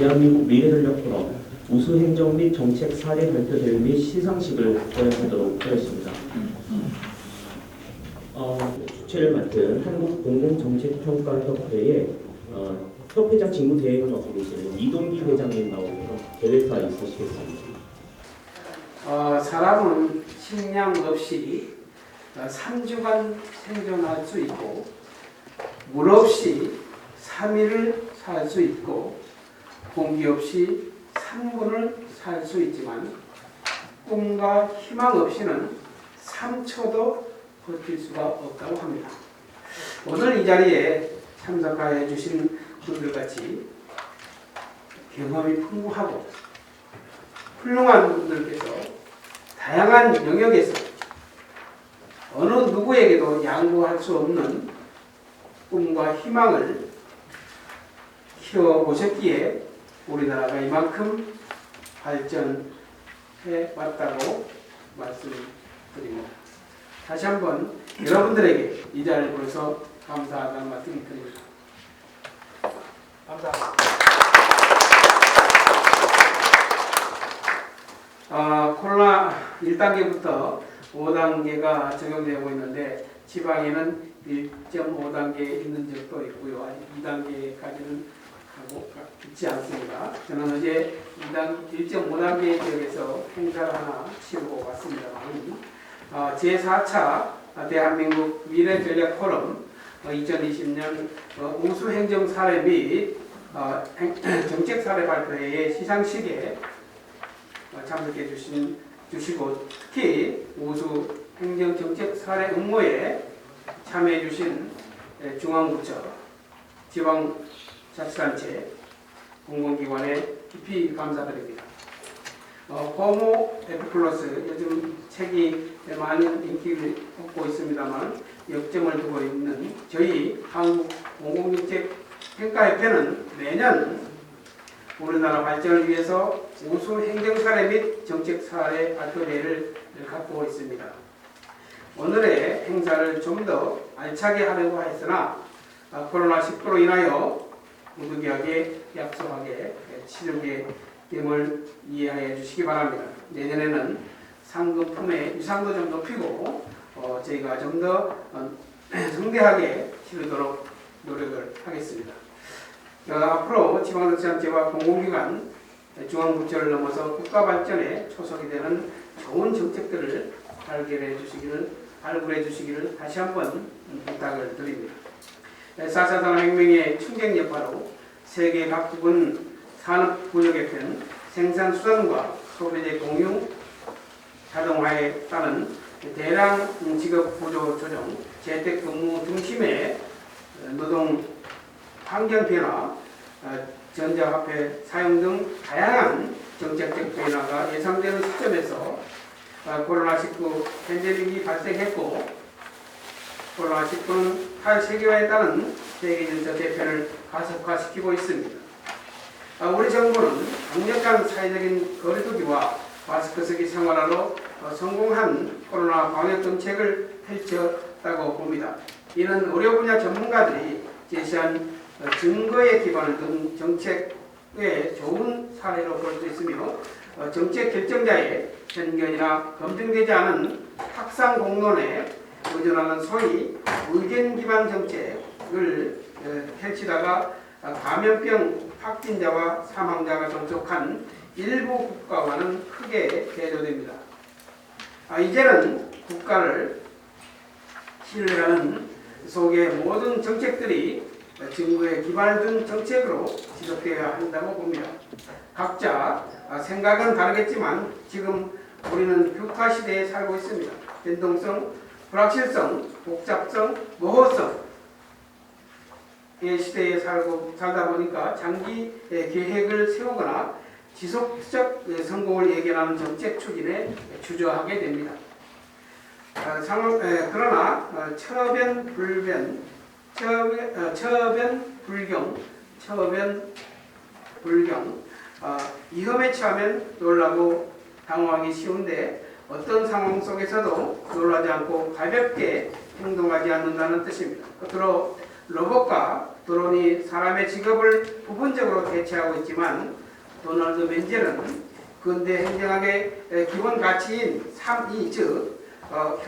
대한민국 미래전략 포럼 우수 행정 및 정책 사례 발표 대회 및 시상식을 진행하도록 하겠습니다. 주최를 맡은 한국공공정책평가협회의 협회장 직무대행을 맡고 계시는 이동기 회장님 나오셔서 대회사 있으시겠습니다. 사람은 식량 없이 3주간 생존할 수 있고 물 없이 3일을 살 수 있고 공기 없이 3분을 살 수 있지만 꿈과 희망 없이는 3초도 버틸 수가 없다고 합니다. 오늘 이 자리에 참석하여 주신 분들같이 경험이 풍부하고 훌륭한 분들께서 다양한 영역에서 어느 누구에게도 양보할 수 없는 꿈과 희망을 키워보셨기에 우리나라가 이만큼 발전해 왔다고 말씀드립니다. 다시 한번 여러분들에게 이 자리를 빌어서 감사하다는 말씀을 드립니다. 감사합니다. 코로나 1단계부터 5단계가 적용되고 있는데 지방에는 1.5단계에 있는 적도 있고요. 아직 2단계까지는 하고 있지 않습니다. 저는 어제 1.5단계 지역에서 행사를 하나 치르고 왔습니다만 제4차 대한민국 미래전략 포럼 2020년 우수 행정 사례 및 정책 사례 발표회의 시상식에 참석해 주시고 특히 우수 행정 정책 사례 응모에 참여해 주신 중앙부처, 지방자치단체, 공공기관에 깊이 감사드립니다. 호모 F+ 요즘 책이 많은 인기를 얻고 있습니다만 역점을 두고 있는 저희 한국공공정책평가협회는 매년 우리나라 발전을 위해서 우수 행정사례 및 정책사례 발표대회를 갖고 있습니다. 오늘의 행사를 좀 더 알차게 하려고 했으나 코로나19로 인하여 부득이하게 약소하게 치르게 됨을 이해하여 주시기 바랍니다. 내년에는 상금품의 유상도 좀 높이고 저희가 좀 더 성대하게 치르도록 노력을 하겠습니다. 앞으로 지방자치단체와 공공기관, 중앙부처를 넘어서 국가 발전에 초석이 되는 좋은 정책들을 발굴해 주시기를 다시 한번 부탁을 드립니다. 4차 산업혁명의 충격 여파로 세계 각국은 산업구역에 편 생산수단과 소비재 공유, 자동화에 따른 대량 직업 구조 조정, 재택근무 중심의 노동 환경 변화, 전자화폐 사용 등 다양한 정책적 변화가 예상되는 시점에서 코로나19 팬데믹이 발생했고 코로나19는 탈세계화에 따른 세계질서 재편을 가속화시키고 있습니다. 우리 정부는 강력한 사회적인 거리두기와 마스크 쓰기 생활화로 성공한 코로나 방역 정책을 펼쳤다고 봅니다. 이는 의료 분야 전문가들이 제시한 증거에 기반을 둔 정책의 좋은 사례로 볼 수 있으며 정책 결정자의 편견이나 검증되지 않은 확산 공론에 의존하는 소위 의견 기반 정책을 펼치다가 감염병 확진자와 사망자가 접촉한 일부 국가와는 크게 대조됩니다. 이제는 국가를 신뢰하는 속의 모든 정책들이 증거에 기반을 둔 정책으로 지속되어야 한다고 봅니다. 각자 생각은 다르겠지만 지금 우리는 뷰카 시대에 살고 있습니다. 변동성, 불확실성, 복잡성, 모호성의 시대에 살다 보니까 장기 계획을 세우거나 지속적 성공을 예견하는 정책 추진에 주저하게 됩니다. 그러나 처변불경, 위험에 처하면 놀라고 당황하기 쉬운데 어떤 상황 속에서도 놀라지 않고 가볍게 행동하지 않는다는 뜻입니다. 끝으로 로봇과 드론이 사람의 직업을 부분적으로 대체하고 있지만 도널드 맨젤은 근대 행정학의 기본 가치인 3E 즉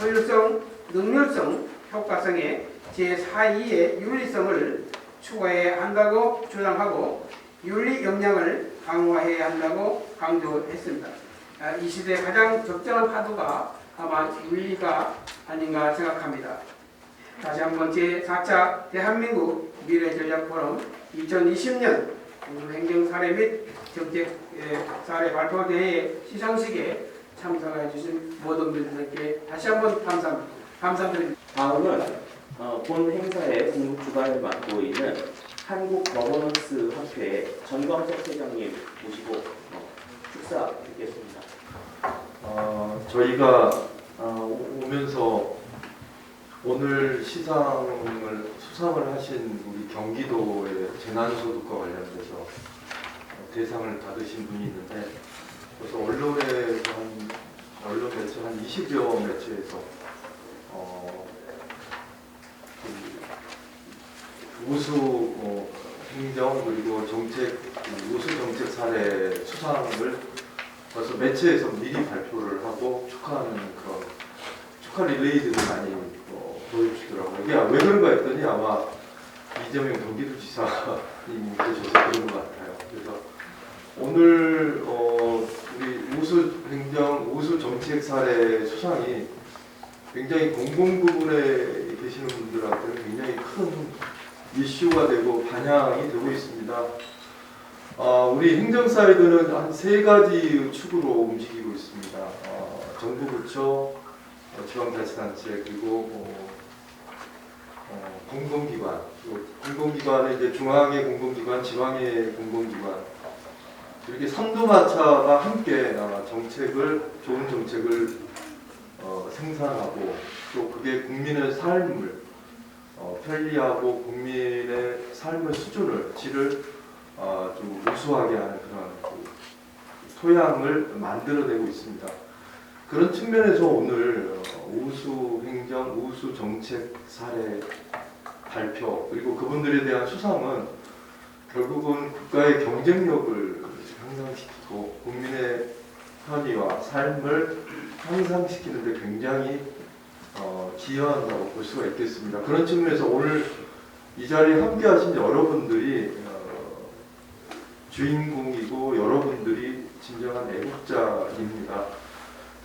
효율성, 능률성, 효과성의 제4E의 윤리성을 추구해야 한다고 주장하고 윤리 역량을 강화해야 한다고 강조했습니다. 이 시대의 가장 적절한 화두가 아마 윤리가 아닌가 생각합니다. 다시 한번 제4차 대한민국 미래전략포럼 2020년 행정사례 및 정책 사례 발표대회 시상식에 참석해 주신 모든 분들께 다시 한번 감사드립니다. 다음은 본 행사의 공국 주관을 맡고 있는 한국 거버넌스 협회의 전광석 회장님 모시고 축사 드리겠습니다. 저희가 오면서 오늘 수상을 하신 우리 경기도의 재난소득과 관련돼서 대상을 받으신 분이 있는데 그래서 언론 매체 한 20여 매체에서 우수 행정 그리고 정책 우수 정책 사례 수상을 벌써 매체에서 미리 발표를 하고 축하하는 그런 축하 릴레이들을 많이 보여주시더라고요. 이게 왜 그런가 했더니 아마 이재명 경기도지사님이 계셔서 그런 것 같아요. 그래서 오늘 우리 우수 행정, 우수 정책 사례 수상이 굉장히 공공 부분에 계시는 분들한테는 굉장히 큰 이슈가 되고 반향이 되고 있습니다. 우리 행정사이드는 한 3가지 축으로 움직이고 있습니다. 정부 부처, 지방자치단체 그리고 공공기관, 공공기관은 이제 중앙의 공공기관, 지방의 공공기관 이렇게 삼두마차가 함께 좋은 정책을 생산하고 또 그게 국민의 삶을 편리하고 국민의 삶의 질을 좀 우수하게 하는 그런 토양을 만들어내고 있습니다. 그런 측면에서 오늘 우수 행정, 우수 정책 사례 발표 그리고 그분들에 대한 수상은 결국은 국가의 경쟁력을 향상시키고 국민의 편의와 삶을 향상시키는 데 굉장히 기여한다고 볼 수가 있겠습니다. 그런 측면에서 오늘 이 자리에 함께 하신 여러분들이 주인공이고 여러분들이 진정한 애국자입니다.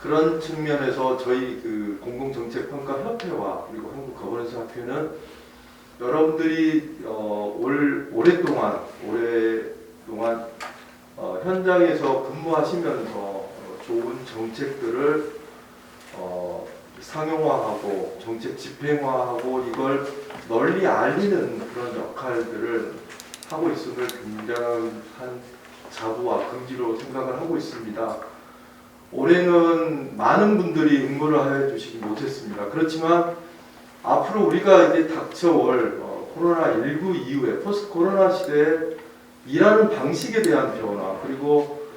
그런 측면에서 저희 공공정책평가협회와 그리고 한국거버넌스학회는 여러분들이 오랫동안 현장에서 근무하시면서 좋은 정책들을 상용화하고 정책 집행화하고 이걸 널리 알리는 그런 역할들을 하고 있음을 굉장한 자부와 긍지로 생각을 하고 있습니다. 올해는 많은 분들이 응모를 해주시지 못했습니다. 그렇지만 앞으로 우리가 이제 닥쳐올 코로나19 이후에 포스트 코로나 시대에 일하는 방식에 대한 변화 그리고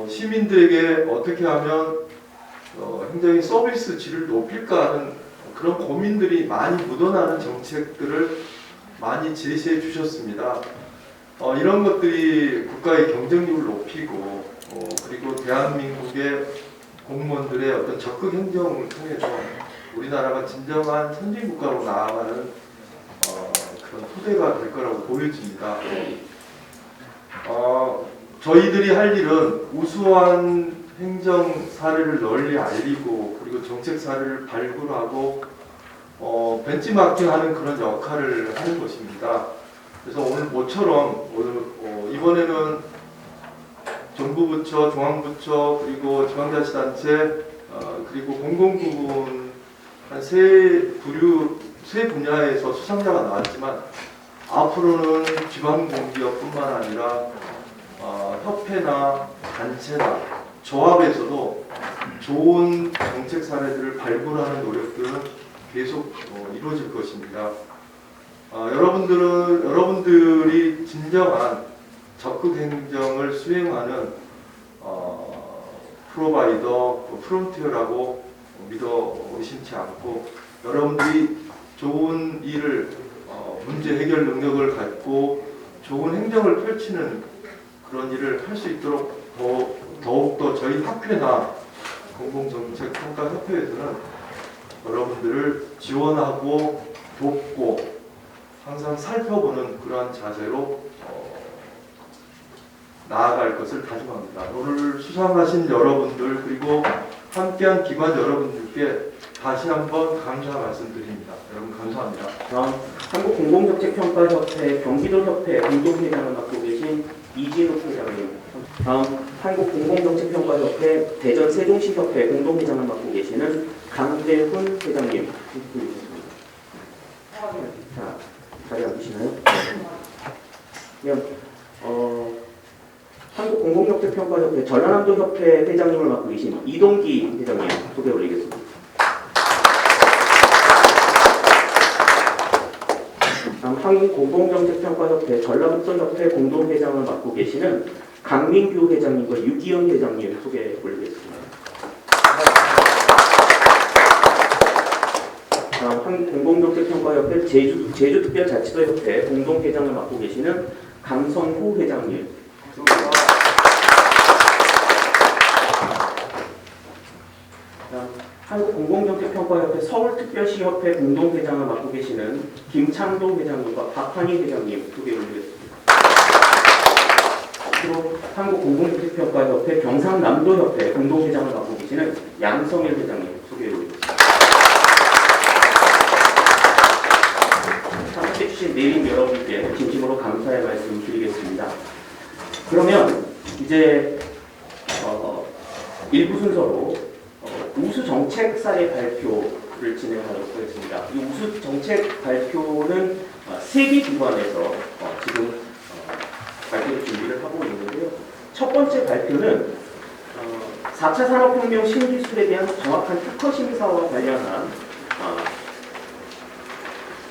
시민들에게 어떻게 하면 행정의 서비스 질을 높일까 하는 그런 고민들이 많이 묻어나는 정책들을 많이 제시해 주셨습니다. 이런 것들이 국가의 경쟁력을 높이고 그리고 대한민국의 공무원들의 어떤 적극 행정을 통해서 우리나라가 진정한 선진국가로 나아가는 그런 토대가 될 거라고 보여집니다. 저희들이 할 일은 우수한 행정 사례를 널리 알리고 그리고 정책 사례를 발굴하고 벤치마킹하는 그런 역할을 하는 것입니다. 그래서 오늘 모처럼 이번에는 정부 부처, 중앙부처 그리고 지방자치단체 그리고 공공부문 한 세 분야에서 수상자가 나왔지만 앞으로는 지방공기업뿐만 아니라 협회나 단체나 조합에서도 좋은 정책 사례들을 발굴하는 노력들은 계속 이루어질 것입니다. 여러분들이 진정한 적극 행정을 수행하는 프로바이더, 프론티어라고 믿어 의심치 않고 여러분들이 좋은 일을 문제 해결 능력을 갖고 좋은 행정을 펼치는 그런 일을 할 수 있도록 더욱더 저희 학회나 공공정책평가협회에서는 여러분들을 지원하고 돕고 항상 살펴보는 그러한 자세로 나아갈 것을 다짐합니다. 오늘 수상하신 여러분들 그리고 함께한 기관 여러분들께 다시 한번 감사 말씀드립니다. 여러분 감사합니다. 다음 한국공공정책평가협회 경기도협회 공동회장을 맡고 계신 이진욱 회장님. 다음 한국공공정책평가협회 대전 세종시협회 공동회장을 맡고 계시는 강대훈 회장님. 자, 자리 앉으시나요? 그럼 한국공공정책평가협회 전라남도협회 회장님을 맡고 계신 이동기 회장님 소개 올리겠습니다. 다음 한국공공정책평가협회 전라북도협회 공동회장을 맡고 계시는 강민규 회장님과 유기현 회장님 소개 올리겠습니다. 다음 한국공공정책평가협회 제주특별자치도협회 공동회장을 맡고 계시는 강성호 회장님. 한국공공정책평가협회 서울특별시협회 공동회장을 맡고 계시는 김창도 회장님과 박환희 회장님 소개 올리겠습니다. 그리고 한국공공정책평가협회 경상남도협회 공동회장을 맡고 계시는 양성일 회장님 소개 올리겠습니다. 참석해주신 내림 여러분께 진심으로 감사의 말씀 드리겠습니다. 그러면 이제 1부 순서로 우수 정책 사례 발표를 진행하도록 하겠습니다. 이 우수 정책 발표는 3개 기관에서 지금 발표 준비를 하고 있는데요. 첫 번째 발표는 4차 산업혁명 신기술에 대한 정확한 특허 심사와 관련한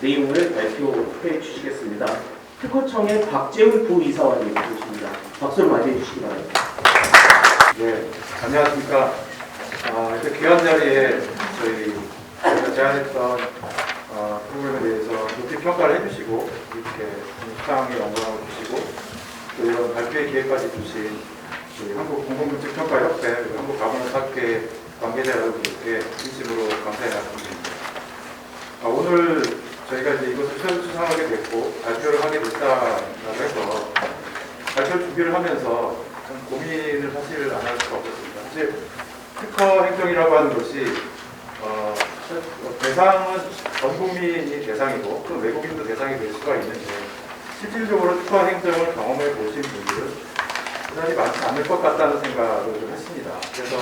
내용을 발표해 주시겠습니다. 특허청의 박재훈 부이사관님 모십니다. 박수로 맞이해 주시기 바랍니다. 네, 안녕하십니까. 이렇게 귀한 자리에 저희가 제안했던 프로그램에 대해서 높이 평가를 해주시고 이렇게 수상의 영광을 주시고 또 이런 발표의 기회까지 주신 저희 한국공공정책평가협회 그리고 한국가버넌스학회 관계자 여러분들께 진심으로 감사의 말씀드립니다. 오늘 저희가 이제 이것을 수상하게 됐고 발표를 하게 됐다고 해서 발표 준비를 하면서 좀 고민을 사실 안 할 수가 없었습니다. 사실 특허 행정이라고 하는 것이 대상은 전 국민이 대상이고 또 외국인도 대상이 될 수가 있는데 실질적으로 특허 행정을 경험해 보신 분들은 그다지 많지 않을 것 같다는 생각을 좀 했습니다. 그래서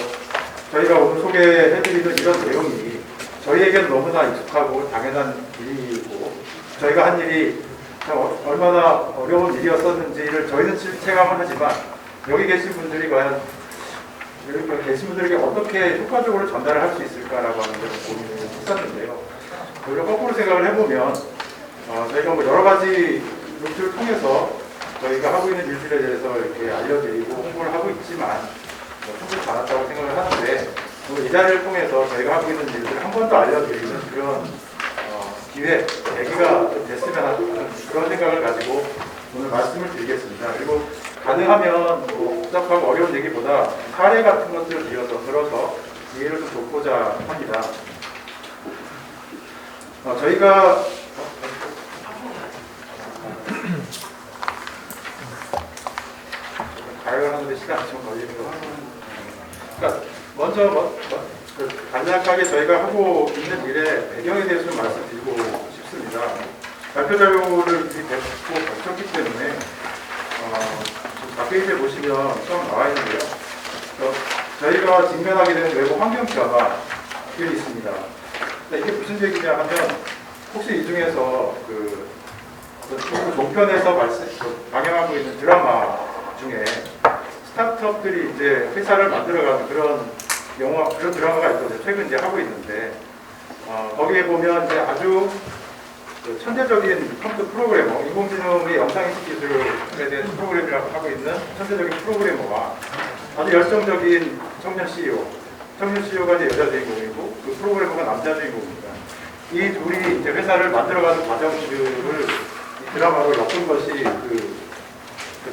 저희가 오늘 소개해드리는 이런 내용이 저희에게는 너무나 익숙하고 당연한 일이고 저희가 한 일이 얼마나 어려운 일이었었는지를 저희는 체감을 하지만 여기 계신 분들이 과연 여기 계신 분들에게 어떻게 효과적으로 전달을 할 수 있을까라고 하는 데서 고민을 했었는데요. 오히려 거꾸로 생각을 해보면 저희가 뭐 여러 가지 루트를 통해서 저희가 하고 있는 일들에 대해서 이렇게 알려드리고 홍보를 하고 있지만 충분히 잘했다고 생각을 하는데 이 자리를 통해서 저희가 하고 있는 일들을 한 번 더 알려드리는 그런 기회, 계기가 됐으면 하는 그런 생각을 가지고 오늘 말씀을 드리겠습니다. 그리고 가능하면 뭐 복잡하고 어려운 얘기보다 사례 같은 것들을 들어서 이해를 좀 돕고자 합니다. 저희가 가역을 하는데 시간이 좀 걸리는 것 같습니다. 그러니까 먼저 간략하게 저희가 하고 있는 일의 배경에 대해서 좀 말씀드리고 싶습니다. 발표 자료를 미리 뵙고 거쳤기 때문에 앞페이지에 보시면 처음 나와 있는데요. 저희가 직면하게 되는 외부 환경 변화가 있습니다. 이게 무슨 얘기냐 하면 혹시 이 중에서 그 종편에서 방영하고 있는 드라마 중에 스타트업들이 이제 회사를 만들어가는 그런 드라마가 있거든요. 최근 이제 하고 있는데 거기에 보면 이제 아주 천재적인 컴퓨터 프로그래머, 인공지능의 영상인식 기술에 대한 프로그램이라고 하고 있는 천재적인 프로그래머와 아주 열정적인 청년 CEO가 이제 여자 주인공이고 그 프로그래머가 남자 주인공입니다. 이 둘이 이제 회사를 만들어가는 과정들을 이 드라마로 엮은 것이 그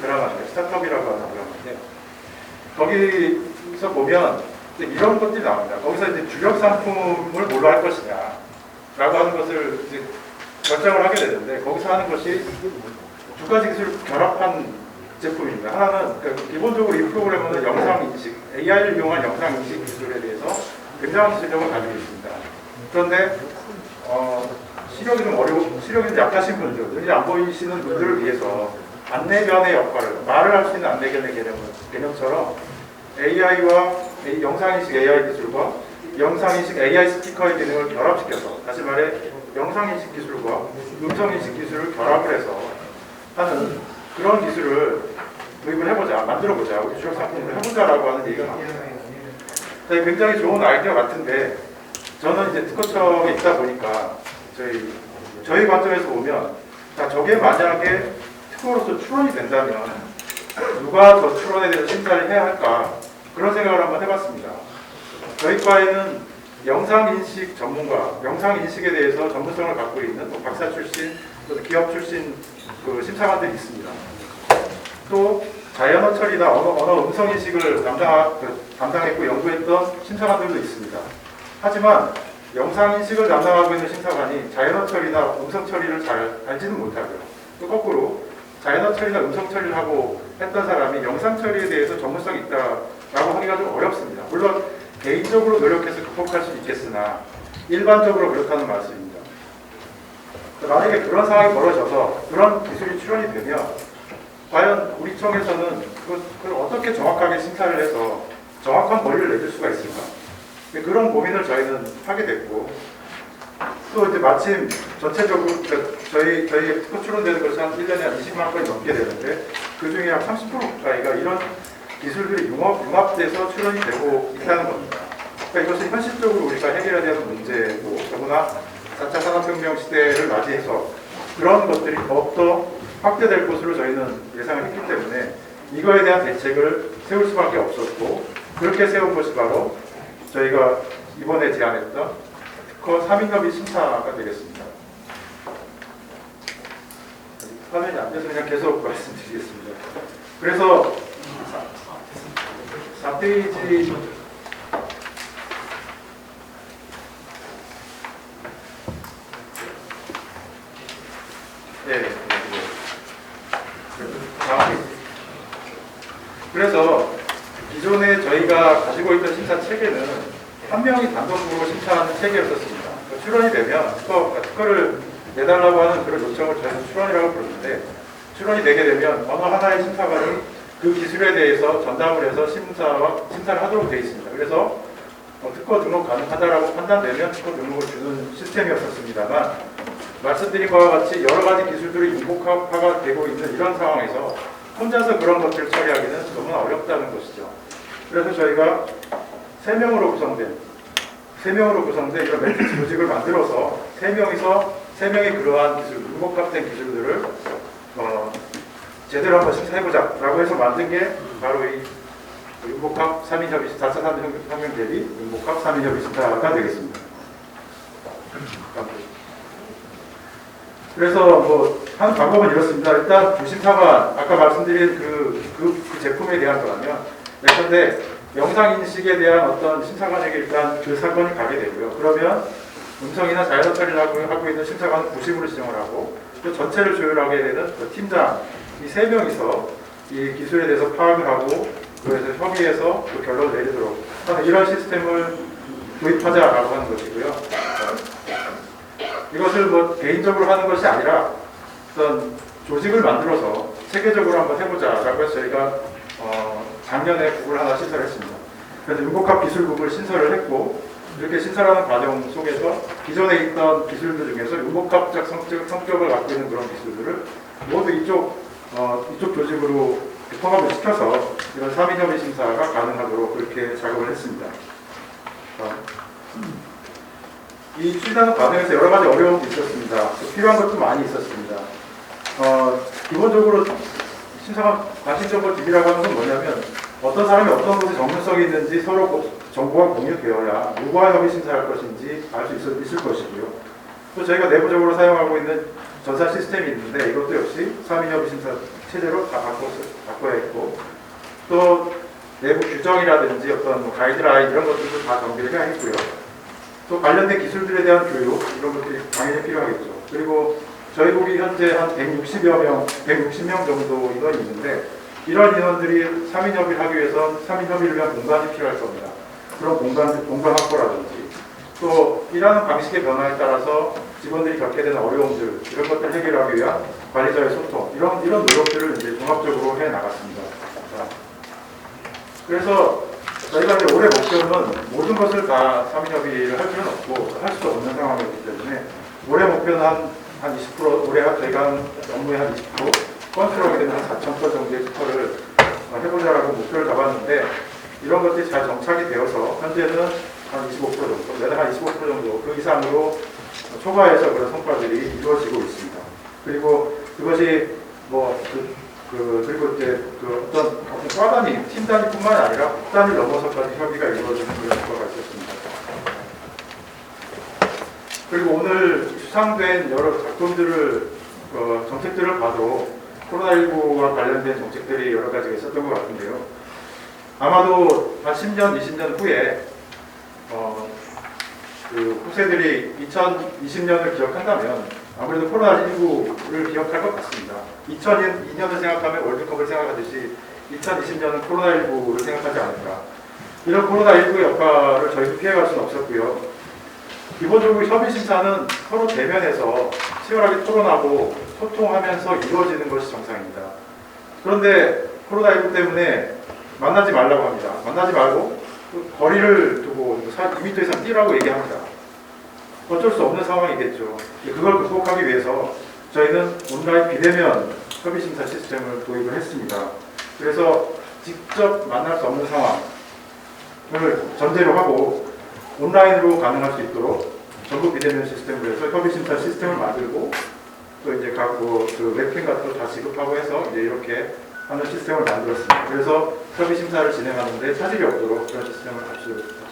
드라마인데, 스타트업이라고 하는 드라마인데, 거기서 보면 이제 이런 것들이 나옵니다. 거기서 이제 주력 상품을 뭘로 할 것이냐 라고 하는 것을 이제 결정을 하게 되는데, 거기서 하는 것이 두 가지 기술을 결합한 제품입니다. 하나는 기본적으로 이 프로그램은 영상인식, AI를 이용한 영상인식 기술에 대해서 굉장한 기술력을 가지고 있습니다. 그런데 시력이 좀 약하신 분들, 눈이 안 보이시는 분들을 위해서 안내견의 역할을, 말을 할 수 있는 안내견의 개념처럼 AI와 영상인식 AI 기술과 영상인식 AI 스피커의 기능을 결합시켜서, 다시 말해 영상인식 기술과 음성인식 기술을 결합을 해서 하는 그런 기술을 도입을 해보자, 만들어보자, 우리 주력 상품을 해보자라고 하는 얘기가 나옵니다. 굉장히 좋은 아이디어 같은데, 저는 이제 특허청에 있다 보니까 저희 관점에서 보면, 자, 저게 만약에 특허로서 출원이 된다면 누가 저 출원에 대해서 심사를 해야 할까, 그런 생각을 한번 해봤습니다. 저희 과에는 영상인식 전문가, 영상인식에 대해서 전문성을 갖고 있는 또 박사 출신, 또 기업 출신 그 심사관들이 있습니다. 또 자연어 처리나 언어 음성인식을 담당했고 연구했던 심사관들도 있습니다. 하지만 영상인식을 담당하고 있는 심사관이 자연어 처리나 음성 처리를 잘 알지는 못하고요. 또 거꾸로 자연어 처리나 음성 처리를 하고 했던 사람이 영상 처리에 대해서 전문성이 있다라고 하기가 좀 어렵습니다. 물론 개인적으로 노력해서 극복할 수 있겠으나 일반적으로 그렇다는 말씀입니다. 만약에 그런 상황이 벌어져서 그런 기술이 출원이 되면 과연 우리 청에서는 그걸 어떻게 정확하게 심사를 해서 정확한 권리를 내줄 수가 있을까? 그런 고민을 저희는 하게 됐고, 또 이제 마침 전체적으로 저희 특허 출원되는 것이 한 1년에 한 20만 건이 넘게 되는데, 그 중에 한 30% 가까이가 이런 기술들이 융합돼서 출원이 되고 있다는 겁니다. 그러니까 이것은 현실적으로 우리가 해결해야 되는 문제고, 더구나 4차 산업혁명 시대를 맞이해서 그런 것들이 더욱더 확대될 것으로 저희는 예상을 했기 때문에 이거에 대한 대책을 세울 수밖에 없었고, 그렇게 세운 것이 바로 저희가 이번에 제안했던 특허 3인협의 심사가 되겠습니다. 화면이 안 돼서 그냥 계속 말씀드리겠습니다. 그래서 4페이지 그래서 기존에 저희가 가지고 있던 심사 체계는 한 명이 단독으로 심사하는 체계였었습니다. 출원이 되면 특허를 내달라고 하는 그런 요청을 저희는 출원이라고 부르는데, 출원이 되게 되면 어느 하나의 심사관이 그 기술에 대해서 전담을 해서 심사를 하도록 되어 있습니다. 그래서 특허 등록 가능하다라고 판단되면 특허 등록을 주는 시스템이었었습니다만, 말씀드린 바와 같이 여러 가지 기술들이 융복화가 되고 있는 이런 상황에서 혼자서 그런 것들을 처리하기는 너무나 어렵다는 것이죠. 그래서 저희가 3명으로 구성된 이런 매트릭스 조직을 만들어서 3명의 그러한 기술, 융복합된 기술들을 제대로 한번 심사해보자 라고 해서 만든 게 바로 이 융복합 3인협의 4차 산업혁명 대비 융복합 3인협의 심사가 되겠습니다. 그래서 하는 방법은 이렇습니다. 일단 주심사관, 아까 말씀드린 그 제품에 대한 거라면, 예컨대 영상인식에 대한 어떤 심사관에게 일단 그 사건이 가게 되고요. 그러면 음성이나 자연어 처리를 하고 있는 심사관은 부심으로 지정을 하고, 또 전체를 조율하게 되는 그 팀장, 이 3명이서 이 기술에 대해서 파악을 하고, 그래서 협의해서 그 결론을 내리도록 하는 이런 시스템을 도입하자라고 하는 것이고요. 이것을 개인적으로 하는 것이 아니라 어떤 조직을 만들어서 체계적으로 한번 해보자라고 해서 저희가 작년에 국을 하나 신설했습니다. 그래서 융복합 기술국을 신설을 했고, 이렇게 신설하는 과정 속에서 기존에 있던 기술들 중에서 융복합적 성격을 갖고 있는 그런 기술들을 모두 이쪽 조직으로 통합을 시켜서 이런 3인협의 심사가 가능하도록 그렇게 작업을 했습니다. 이 추진하는 과정에서 여러 가지 어려움도 있었습니다. 필요한 것도 많이 있었습니다. 기본적으로 심사관 관심적으로 DB라고 하는 건 뭐냐면, 어떤 사람이 어떤 것에 전문성이 있는지 서로 정보가 공유되어야 누구와 협의 심사할 것인지 알 수 있을 것이고요. 또 저희가 내부적으로 사용하고 있는 전산 시스템이 있는데 이것도 역시 3인협의 심사 체제로 다 바꿔야 했고, 또 내부 규정이라든지 어떤 뭐 가이드라인 이런 것들도 다 정비를 해야 했고요. 또 관련된 기술들에 대한 교육 이런 것들이 당연히 필요하겠죠. 그리고 저희 국이 현재 한 160명 정도 인원이 있는데 이런 인원들이 3인 협의를 하기 위해선 3인 협의를 위한 공간이 필요할 겁니다. 그런 공간 확보라든지 또 일하는 방식의 변화에 따라서 직원들이 겪게 되는 어려움들 이런 것들을 해결하기 위한 관리자의 소통 이런 노력들을 이제 종합적으로 해 나갔습니다. 그래서 저희가 이제 올해 목표는 모든 것을 다 3인 협의를 할 필요는 없고 할 수도 없는 상황이기 때문에 올해 목표는 한 20% 올해 저희가 업무의 한 20% 건수하게 되면 한 4,000건 정도의 특허를 해보자라고 목표를 잡았는데 이런 것들이 잘 정착이 되어서 현재는 한 25% 정도, 매달 한 25% 정도 그 이상으로 초과해서 그런 성과들이 이루어지고 있습니다. 그리고 그것이 그리고 이제 어떤 과단위, 팀 단위뿐만 아니라 국 단위 넘어서까지 협의가 이루어지는 그런 효과가 있었습니다. 그리고 오늘 추상된 여러 작품들을 정책들을 봐도 코로나19와 관련된 정책들이 여러 가지가 있었던 것 같은데요. 아마도 한 10년, 20년 후에 그 후세들이 2020년을 기억한다면 아무래도 코로나19를 기억할 것 같습니다. 2002년을 생각하면 월드컵을 생각하듯이 2020년은 코로나19를 생각하지 않을까. 이런 코로나19의 여파를 저희도 피해갈 수는 없었고요. 기본적으로 협의심사는 서로 대면해서 치열하게 토론하고 소통하면서 이루어지는 것이 정상입니다. 그런데 코로나19 때문에 만나지 말라고 합니다. 만나지 말고 거리를 두고 2m 이상 뛰라고 얘기합니다. 어쩔 수 없는 상황이겠죠. 그걸 극복하기 위해서 저희는 온라인 비대면 협의심사 시스템을 도입을 했습니다. 그래서 직접 만날 수 없는 상황을 전제로 하고 온라인으로 가능할 수 있도록 전국 비대면 시스템으로 해서 협의심사 시스템을 만들고 또 이제 각 그 웹캠 같은 거 다 지급하고 해서 이제 이렇게 하는 시스템을 만들었습니다. 그래서 협의심사를 진행하는데 차질이 없도록 그런 시스템을 갖추었습니다.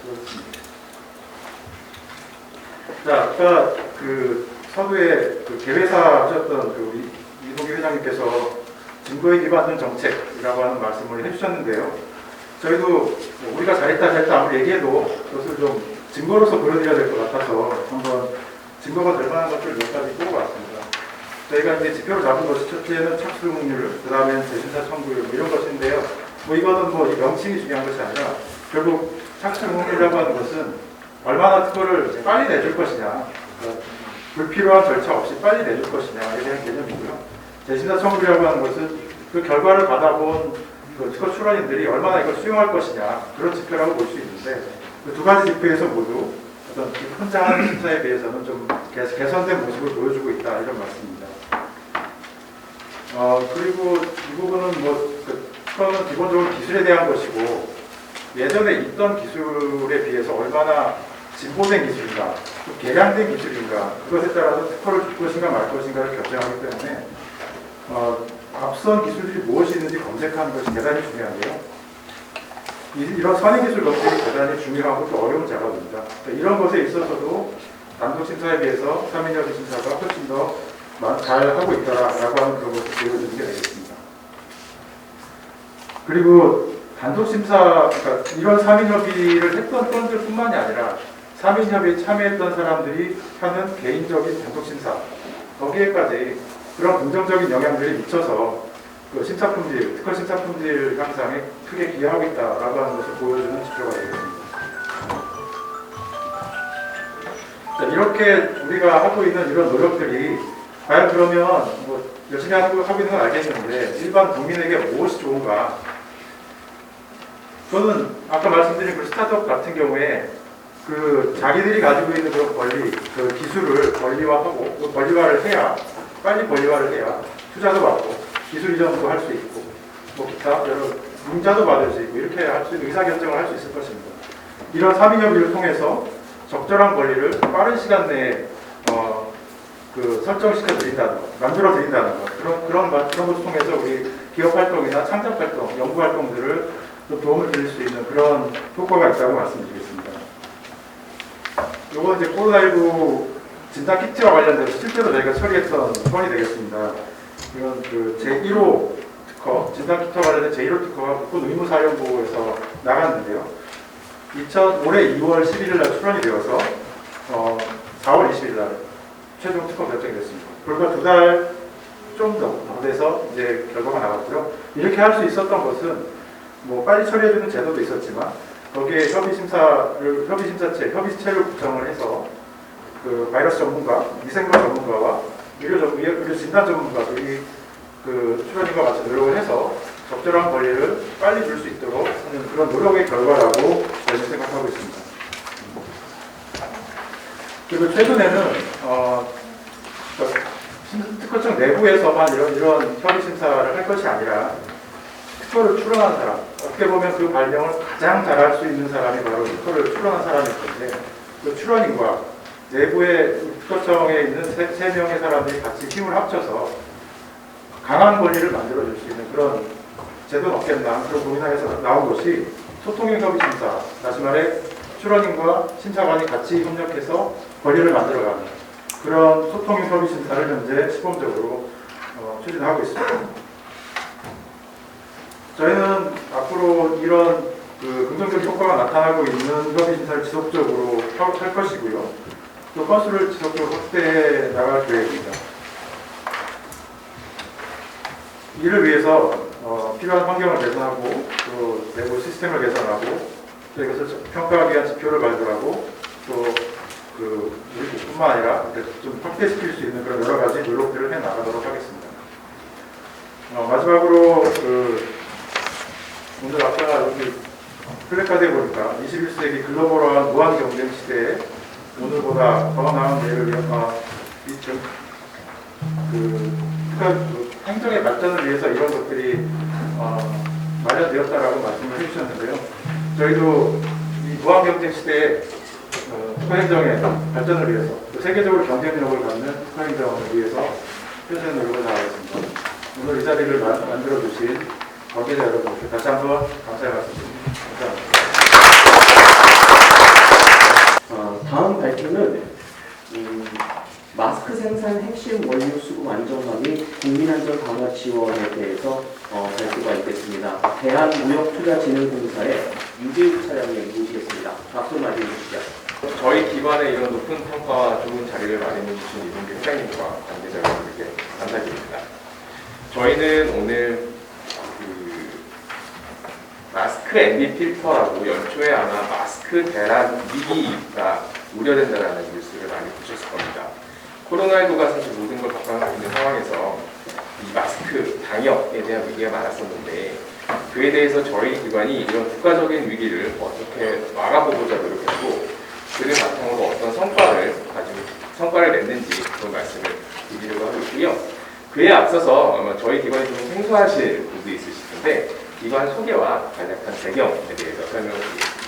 자, 아까 그 서두에 그 개회사 하셨던 그 우리 이동규 회장님께서 증거에 기반한 정책이라고 하는 말씀을 해주셨는데요. 저희도 우리가 잘했다 아무리 얘기해도 그것을 좀 증거로서 보여드려야 될 것 같아서 한번 증거가 될 만한 것들 몇 가지 뽑아봤습니다. 저희가 이제 지표로 잡은 것이 첫째는 착수율, 그 다음엔 재심사 청구율 이런 것인데요. 이거는 이 명칭이 중요한 것이 아니라 결국 착수율이라고 하는 것은 얼마나 특허를 빨리 내줄 것이냐, 그러니까 불필요한 절차 없이 빨리 내줄 것이냐에 대한 개념이고요. 재심사 청구율이라고 하는 것은 그 결과를 받아본 그 특허 출원인들이 얼마나 이걸 수용할 것이냐 그런 지표라고 볼 수 있는데 그 두 가지 지표에서 모두 어떤 혼자 하는 심사에 비해서는 좀 개선된 모습을 보여주고 있다 이런 말씀입니다. 그리고 이 부분은 특허는 기본적으로 기술에 대한 것이고 예전에 있던 기술에 비해서 얼마나 진보된 기술인가, 또 개량된 기술인가 그것에 따라서 특허를 줄 것인가 말 것인가를 결정하기 때문에 앞선 기술들이 무엇이 있는지 검색하는 것이 대단히 중요한데요. 이런 선행기술 검색이 대단히 중요하고 또 어려운 작업입니다. 이런 것에 있어서도 단독심사에 비해서 3인 협의심사가 훨씬 더 잘 하고 있다라고 하는 그런 것을 보여주는 게 되겠습니다. 그리고 단독심사, 그러니까 이런 3인 협의를 했던 건들뿐만이 아니라 3인 협의에 참여했던 사람들이 하는 개인적인 단독심사 거기에까지 그런 긍정적인 영향들이 미쳐서 그 심사 품질, 특허 심사 품질 향상에 크게 기여하고 있다라고 하는 것을 보여주는 지표가 되겠습니다. 자, 이렇게 우리가 하고 있는 이런 노력들이 과연 그러면 열심히 하고 있는 건 알겠는데 일반 국민에게 무엇이 좋은가? 저는 아까 말씀드린 그 스타트업 같은 경우에 그 자기들이 가지고 있는 그런 권리, 그 기술을 권리화하고 그 권리화를 해야 빨리 권리화를 해야 투자도 받고 기술 이전도 할 수 있고 기타 여러 융자도 받을 수 있고 이렇게 할 수 있는 의사결정을 할 수 있을 것입니다. 이런 3인 협의를 통해서 적절한 권리를 빠른 시간 내에 설정시켜 드린다는 것, 만들어 드린다는 것 그런 것을 통해서 우리 기업 활동이나 창작 활동, 연구 활동들을 좀 도움을 드릴 수 있는 그런 효과가 있다고 말씀드리겠습니다. 이건 이제 코로나19 진단 키트와 관련돼서 실제로 저희가 처리했던 건이 되겠습니다. 이건 그 제1호 특허, 진단 키트와 관련된 제1호 특허가 국군 의무사령부에서 나갔는데요. 올해 2월 11일 날 출원이 되어서 4월 20일 날 최종 특허 결정이 됐습니다. 불과 2달 좀 더 돼서 이제 결과가 나왔고요. 이렇게 할 수 있었던 것은 뭐 빨리 처리해주는 제도도 있었지만 거기에 협의체를 구성을 해서 그 바이러스 전문가, 미생물 전문가와 의료 진단 전문가들이 그 출원인과 같이 노력을 해서 적절한 권리를 빨리 줄 수 있도록 하는 그런 노력의 결과라고 저는 생각하고 있습니다. 그리고 최근에는 특허청 내부에서만 이런 협의 심사를 할 것이 아니라 특허를 출원한 사람, 어떻게 보면 그 발명을 가장 잘할 수 있는 사람이 바로 특허를 출원한 사람일 텐데 그 출원인과 내부의 특허청에 있는 세 명의 사람들이 같이 힘을 합쳐서 강한 권리를 만들어줄 수 있는 그런 제도는 없겠나 그런 고민하에서 나온 것이 소통형 협의 심사, 다시 말해 출원인과 심사관이 같이 협력해서 권리를 만들어가는 그런 소통형 협의 심사를 현재 시범적으로 추진하고 있습니다. 저희는 앞으로 이런 그 긍정적 효과가 나타나고 있는 협의 심사를 지속적으로 할 것이고요. 또 건수를 지속적으로 확대해 나갈 계획입니다. 이를 위해서 필요한 환경을 개선하고 또 내부 시스템을 개선하고 또 이것을 평가하기 위한 지표를 발굴하고 또 우리뿐만 아니라 좀 확대시킬 수 있는 그런 여러 가지 노력들을 해 나가도록 하겠습니다. 마지막으로 오늘 아까 여기 플래카드에 보니까 21세기 글로벌한 무한 경쟁 시대에 오늘보다 더 나은 내일을 위한 행정의 발전을 위해서 이런 것들이 마련되었다라고 말씀을 해주셨는데요. 저희도 이 무한 경쟁 시대에 특허행정의 발전을 위해서 또 세계적으로 경쟁력을 갖는 특허행정을 위해서 표시하는 노력을 다하겠습니다. 오늘 이 자리를 만들어주신 관계자 여러분께 다시 한번 감사의 말씀드립니다. 감사합니다. 다음 발표는 마스크 생산 핵심 원료 수급 안정화 및 국민안전 강화 지원에 대해서 발표가 있겠습니다. 대한무역투자진흥공사의 유재욱 차장님 모시겠습니다. 박수 맞이해 주시죠. 저희 기관에 이런 높은 평가와 좋은 자리를 마련해 주신 이동규 회장님과 관계자 여러분들께 감사드립니다. 저희는 오늘 마스크 NB 필터라고 연초에 아마 마스크 대란 위기가 우려된다는 뉴스를 많이 보셨을 겁니다. 코로나19가 사실 모든 걸 바꿔놓고 있는 상황에서 이 마스크 방역에 대한 위기가 많았었는데 그에 대해서 저희 기관이 이런 국가적인 위기를 어떻게 막아보고자 노력했고 그를 바탕으로 어떤 성과를 냈는지 그런 말씀을 드리려고 하고 있고요. 그에 앞서서 아마 저희 기관이 좀 생소하실 분도 있으실 텐데 기관 소개와 간략한 배경에 대해서 설명을 드리겠습니다.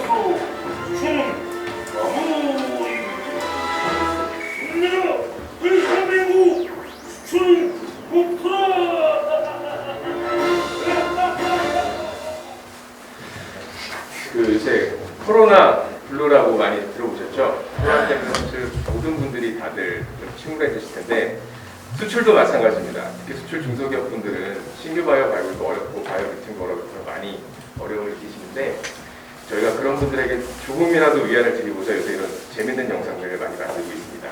따라서 수출은 마무리입니다. 내가 일삼이고 수출은 목표라. 그 요새 코로나 블루라고 많이 들어보셨죠? 코로나 때문에 사실 모든 분들이 다들 좀 침울해지실 텐데 수출도 마찬가지입니다. 특히 수출 중소기업 분들은 신규 바이오 발굴도 어렵고 바이오 미팅도 어렵고 많이 어려움을 느끼시는데 저희가 그런 분들에게 조금이라도 위안을 드리고자 요새 이런 재밌는 영상들을 많이 만들고 있습니다.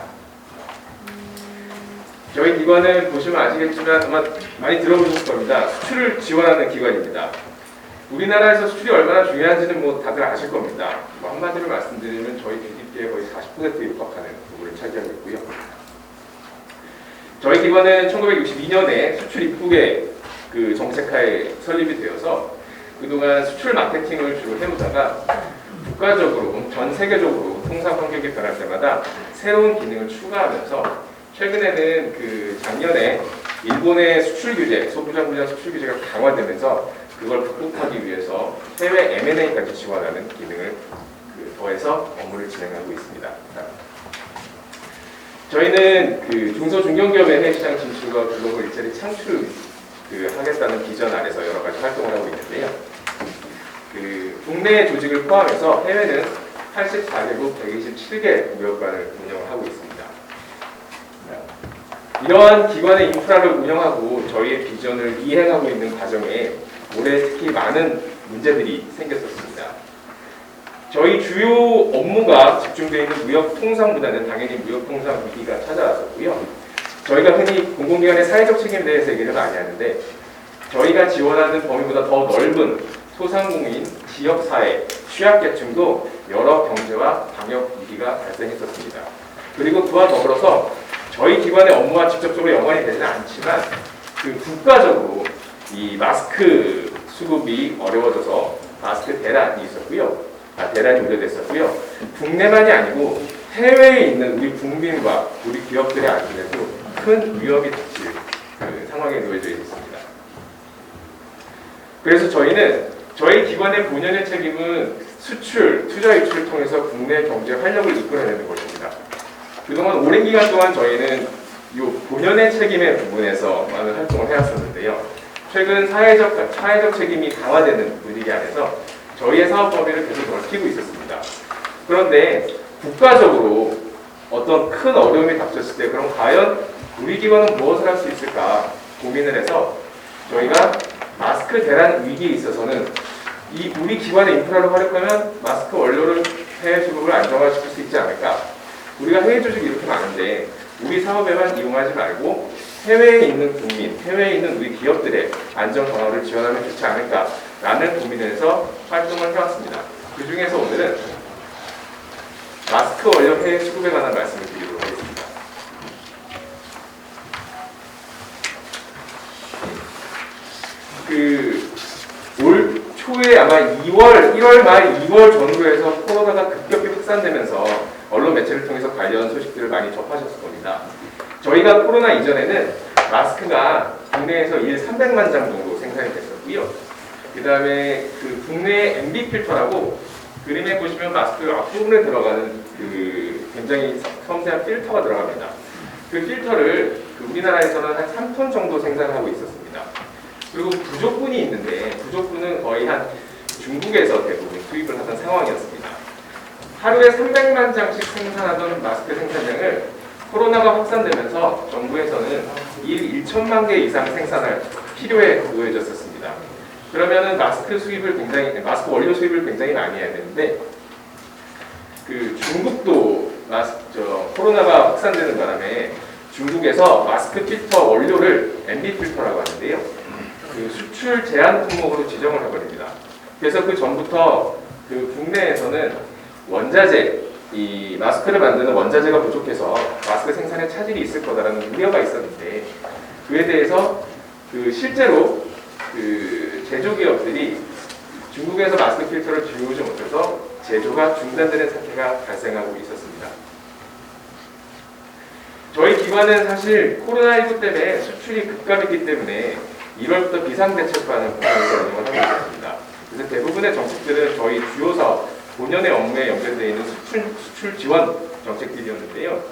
저희 기관은 보시면 아시겠지만 아마 많이 들어보셨을 겁니다. 수출을 지원하는 기관입니다. 우리나라에서 수출이 얼마나 중요한지는 뭐 다들 아실 겁니다. 뭐 한마디로 말씀드리면 저희 GDP의 거의 40%에 육박하는 부분을 차지하고 있고요. 저희 기관은 1962년에 수출 입국의 그 정책하에 설립이 되어서 그동안 수출 마케팅을 주로 해오다가 국가적으로 전 세계적으로 통상 환경이 변할 때마다 새로운 기능을 추가하면서 최근에는 그 작년에 일본의 수출 규제, 소부장 분야 수출 규제가 강화되면서 그걸 극복하기 위해서 해외 M&A까지 지원하는 기능을 더해서 업무를 진행하고 있습니다. 저희는 그 중소중견기업의 해외 시장 진출과 글로벌 일자리 창출 하겠다는 비전 아래서 여러 가지 활동을 하고 있는데요. 그 국내 조직을 포함해서 해외는 84개국 127개 무역관을 운영을 하고 있습니다. 이러한 기관의 인프라를 운영하고 저희의 비전을 이행하고 있는 과정에 올해 특히 많은 문제들이 생겼었습니다. 저희 주요 업무가 집중되어 있는 무역통상보다는 당연히 무역통상 위기가 찾아왔었고요. 저희가 흔히 공공기관의 사회적 책임에 대해서 얘기를 많이 하는데 저희가 지원하는 범위보다 더 넓은 소상공인, 지역사회, 취약계층도 여러 경제와 방역 위기가 발생했었습니다. 그리고 그와 더불어서 저희 기관의 업무와 직접적으로 연관이 되지는 않지만 그 국가적으로 이 마스크 수급이 어려워져서 마스크 대란이 있었고요. 대란이 우려됐었고요. 국내만이 아니고 해외에 있는 우리 국민과 우리 기업들의 안전에도 큰 위협이 닥칠 그 상황에 놓여져 있습니다. 그래서 저희는 저희 기관의 본연의 책임은 수출, 투자 유출을 통해서 국내 경제 활력을 이끌어내는 것입니다. 그동안 오랜 기간 동안 저희는 이 본연의 책임의 부분에서 많은 활동을 해왔었는데요. 최근 사회적 책임이 강화되는 분위기 안에서 저희의 사업 범위를 계속 넓히고 있었습니다. 그런데 국가적으로 어떤 큰 어려움이 닥쳤을 때 그럼 과연 우리 기관은 무엇을 할 수 있을까 고민을 해서 저희가 마스크 대란 위기에 있어서는 이 우리 기관의 인프라를 활용하면 마스크 원료를 해외 수급을 안정화시킬 수 있지 않을까? 우리가 해외 조직이 이렇게 많은데 우리 사업에만 이용하지 말고 해외에 있는 국민, 해외에 있는 우리 기업들의 안전 강화를 지원하면 좋지 않을까라는 고민을 해서 활동을 해왔습니다. 그 중에서 오늘은 마스크 원료 해외 수급에 관한 말씀을 드리도록 하겠습니다. 올 초에 아마 1월 말 2월 전후로 해서 코로나가 급격히 확산되면서 언론 매체를 통해서 관련 소식들을 많이 접하셨을 겁니다. 저희가 코로나 이전에는 마스크가 국내에서 300만 장 정도 생산이 됐었고요. 그 다음에 그 국내 MB 필터라고 그림에 보시면 마스크 앞부분에 들어가는 그 굉장히 섬세한 필터가 들어갑니다. 그 필터를 우리나라에서는 한 3톤 정도 생산하고 있었습니다. 그리고 부족분이 있는데 부족분은 거의 한 중국에서 대부분 수입을 하던 상황이었습니다. 하루에 300만 장씩 생산하던 마스크 생산량을 코로나가 확산되면서 정부에서는 일 1천만 개 이상 생산할 필요에 놓여졌었습니다. 그러면은 마스크 원료 수입을 굉장히 많이 해야 되는데 그 중국도 코로나가 확산되는 바람에 중국에서 마스크 필터 원료를 MB 필터라고 하는데요. 그 수출 제한 품목으로 지정을 해버립니다. 그래서 그 전부터 그 국내에서는 원자재, 이 마스크를 만드는 원자재가 부족해서 마스크 생산에 차질이 있을 거다라는 우려가 있었는데 그에 대해서 그 실제로 그 제조기업들이 중국에서 마스크 필터를 들여오지 못해서 제조가 중단되는 사태가 발생하고 있었습니다. 저희 기관은 사실 코로나19 때문에 수출이 급감했기 때문에 1월부터 비상대책반을 운영을 하고 있습니다. 그래서 대부분의 정책들은 저희 주요 사업, 본연의 업무에 연결되어 있는 수출 지원 정책들이었는데요.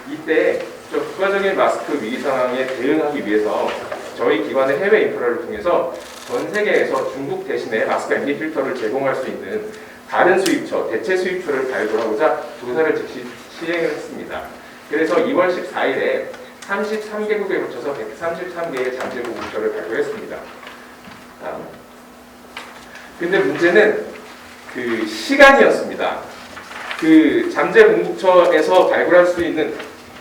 이때 저 국가적인 마스크 위기 상황에 대응하기 위해서 저희 기관의 해외 인프라를 통해서 전 세계에서 중국 대신에 마스크 ND 필터를 제공할 수 있는 다른 수입처, 대체 수입처를 발굴하고자 조사를 즉시 시행을 했습니다. 그래서 2월 14일에 33개국에 거쳐서 133개의 잠재 보고서를 발표했습니다. 근데 문제는 그 시간이었습니다. 그 잠재 공급처에서 발굴할 수 있는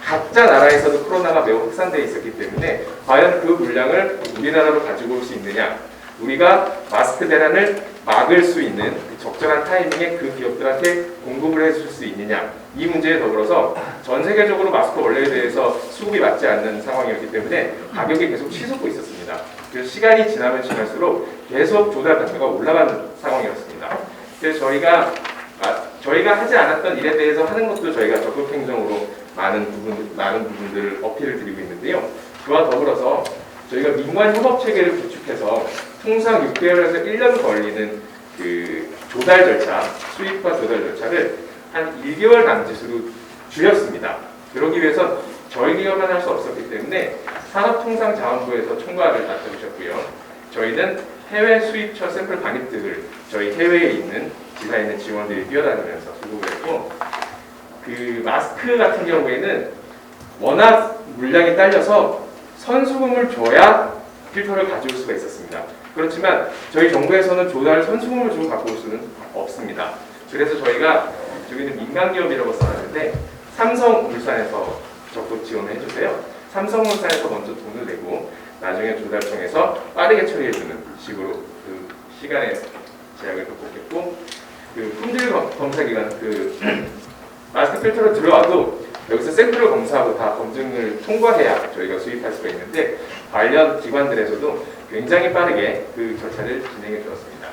각자 나라에서도 코로나가 매우 확산되어 있었기 때문에 과연 그 물량을 우리나라로 가지고 올 수 있느냐, 우리가 마스크 대란을 막을 수 있는 그 적절한 타이밍에 그 기업들한테 공급을 해줄 수 있느냐, 이 문제에 더불어서 전 세계적으로 마스크 원료에 대해서 수급이 맞지 않는 상황이었기 때문에 가격이 계속 치솟고 있었습니다. 그래서 시간이 지나면 지날수록 계속 조달 단가가 올라가는 상황이었습니다. 그래서 저희가 하지 않았던 일에 대해서 하는 것도 저희가 적극 행정으로 많은 부분들 어필을 드리고 있는데요. 그와 더불어서 저희가 민관 협업 체계를 구축해서 통상 6개월에서 1년 걸리는 그 조달 절차, 수입과 조달 절차를 한 1개월 남짓으로 줄였습니다. 그러기 위해서 저희 기업만 할 수 없었기 때문에 산업통상자원부에서 총괄을 맡아주셨고요. 저희는 해외 수입처 샘플 반입 등을 저희 해외에 있는 지사에 있는 직원들이 뛰어다니면서 수급을 했고, 그 마스크 같은 경우에는 워낙 물량이 딸려서 선수금을 줘야 필터를 가져올 수가 있었습니다. 그렇지만 저희 정부에서는 조달 선수금을 주고 갖고 올 수는 없습니다. 그래서 저희가 저기는 민간기업이라고 써놨는데 삼성물산에서 적극 지원을 해주세요. 삼성물산에서 먼저 돈을 내고 나중에 조달청에서 빠르게 처리해주는 식으로 그 시간의 제약을 극복했고, 그 품질 검사 기간 그 마스크 필터로 들어와도 여기서 샘플을 검사하고 다 검증을 통과해야 저희가 수입할 수가 있는데 관련 기관들에서도 굉장히 빠르게 그 절차를 진행해 주었습니다.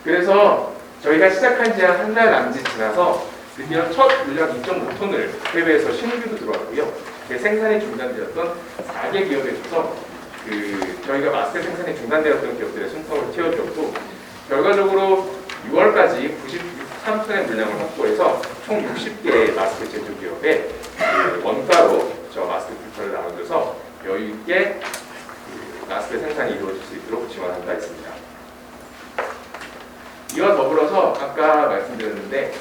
그래서 저희가 시작한 지 한 달 남짓 지나서 드디어 첫 물량 2.5톤을 해외에서 신규도 들어왔고요. 생산이 중단되었던 4개 기업에 있어서 그 저희가 마스크 생산이 중단되었던 기업들의 숨통을 틔워주었고, 결과적으로 6월까지 93톤의 물량을 확보해서 총 60개의 마스크 제조 기업에 그 원가로 저 마스크 필터를 나눠줘서 여유 있게 그 마스크 생산이 이루어질 수 있도록 지원한다 했습니다. 이와 더불어서 아까 말씀드렸는데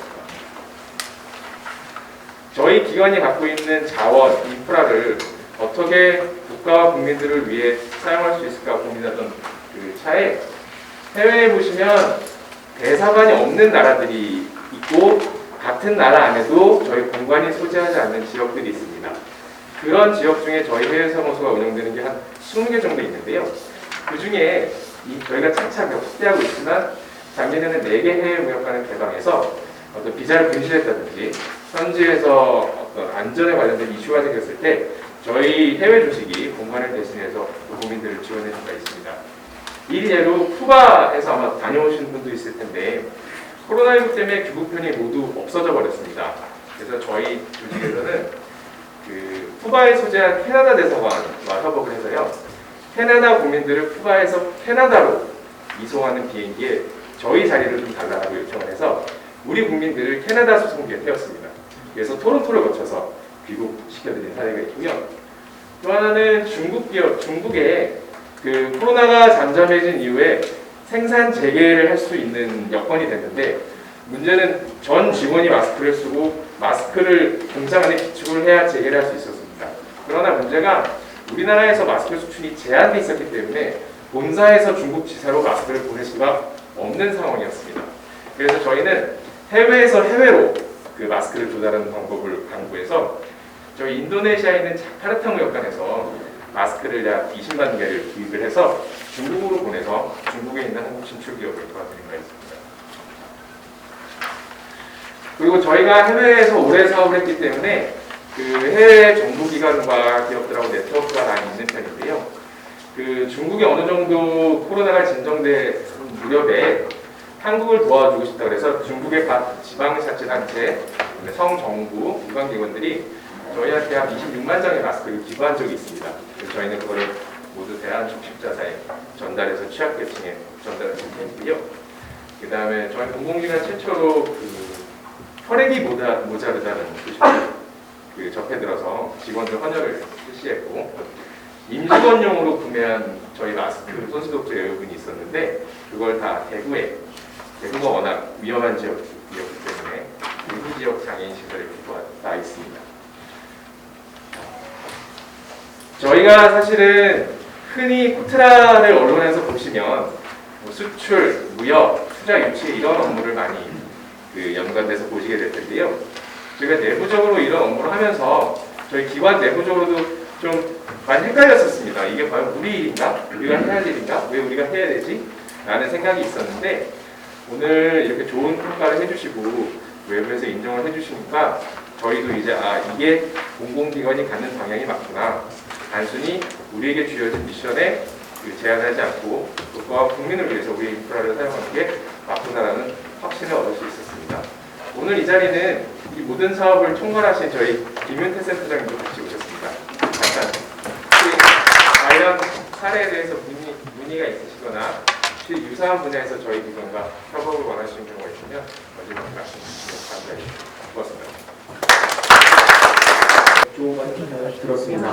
저희 기관이 갖고 있는 자원, 인프라를 어떻게 국가와 국민들을 위해 사용할 수 있을까 고민하던 그 차에 해외에 보시면 대사관이 없는 나라들이 있고 같은 나라 안에도 저희 공관이 소재하지 않는 지역들이 있습니다. 그런 지역 중에 저희 해외사무소가 운영되는 게 한 20개 정도 있는데요. 그 중에 저희가 차차 확대하고 있지만 작년에는 4개 해외 무역관을 개방해서 어떤 비자를 분실했다든지 현지에서 어떤 안전에 관련된 이슈가 생겼을 때 저희 해외 조직이 공관을 대신해서 국민들을 지원해 주고 있습니다. 이 예로 쿠바에서 아마 다녀오신 분도 있을 텐데 코로나19 때문에 귀국편이 모두 없어져 버렸습니다. 그래서 저희 조직에서는 그 쿠바에 소재한 캐나다 대사관과 협업을 해서요, 캐나다 국민들을 쿠바에서 캐나다로 이송하는 비행기에 저희 자리를 좀 달라고 요청을 해서 우리 국민들을 캐나다 수송기에 태웠습니다. 그래서 토론토를 거쳐서 귀국시켜드린 사례가 있고요. 또 하나는 중국 기업, 중국에 그 코로나가 잠잠해진 이후에 생산 재개를 할 수 있는 여건이 됐는데 문제는 전 직원이 마스크를 쓰고 마스크를 공장 안에 기축을 해야 재개를 할 수 있었습니다. 그러나 문제가 우리나라에서 마스크 수출이 제한돼 있었기 때문에 본사에서 중국 지사로 마스크를 보낼 수가 없는 상황이었습니다. 그래서 저희는 해외에서 해외로 그 마스크를 조달하는 방법을 강구해서 저희 인도네시아에 있는 자카르타 무역관에서 마스크를 약 20만 개를 구입을 해서 중국으로 보내서 중국에 있는 한국 진출 기업을 도와드린 바 있습니다. 그리고 저희가 해외에서 오래 사업을 했기 때문에 그 해외 정부기관과 기업들하고 네트워크가 많이 있는 편인데요. 그 중국이 어느 정도 코로나가 진정된 무렵에 한국을 도와주고 싶다 그래서 중국의 각 지방자치단체, 성정부, 기관기관들이 저희한테 한 26만 장의 마스크를 기부한 적이 있습니다. 그래서 저희는 그거를 모두 대한족십자사에 전달해서 취약계층에 전달할 수 있고요. 그 다음에 저희 공공기관 최초로 그 혈액이 모자르다는 소식을 접해 들어서 직원들 헌혈을 실시했고, 임직원용으로 구매한 저희 마스크 손소독제 의료분이 있었는데 그걸 다 대구가 워낙 위험한 지역이었기 때문에 일부 지역 장애인 시설에 나 있습니다. 저희가 사실은 흔히 코트라를 언론에서 보시면 뭐 수출, 무역, 투자 유치 이런 업무를 많이 연관돼서 보시게 될 텐데요. 저희가 내부적으로 이런 업무를 하면서 저희 기관 내부적으로도 좀 많이 헷갈렸었습니다. 이게 과연 우리 일인가? 우리가 해야 할 일인가? 왜 우리가 해야 되지? 라는 생각이 있었는데 오늘 이렇게 좋은 평가를 해주시고 외부에서 인정을 해주시니까 저희도 이제 이게 공공기관이 갖는 방향이 맞구나. 단순히 우리에게 주어진 미션에 제한하지 않고 또한 국민을 위해서 우리의 인프라를 사용하는 게 맞구나라는 확신을 얻을 수 있었습니다. 오늘 이 자리는 이 모든 사업을 총괄하신 저희 김윤태 센터장님도 같이 오셨습니다. 잠깐 관련 사례에 대해서 문의가 있으시거나 혹시 유사한 분야에서 저희 기관과 협업을 원하시는 경우가 있으면 언제든지 말씀 주시면 감사하겠습니다. 좋은 말씀 들었습니다.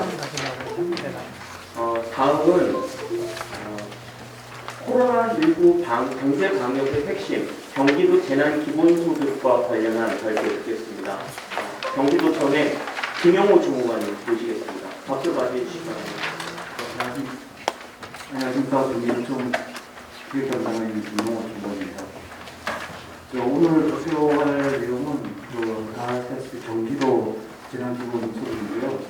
다음은 코로나19 경제 방역의 핵심, 경기도 재난기본소득과 관련한 발표 듣겠습니다. 경기도청의 김영호 주무관님 모시겠습니다. 박수 맞이해주시기 바랍니다. 안녕하십니까. 경기도청 기획담당인 김영호 주무관입니다. 오늘 발표할 내용은 다 아시다시피 경기도 재난기본소득인데요.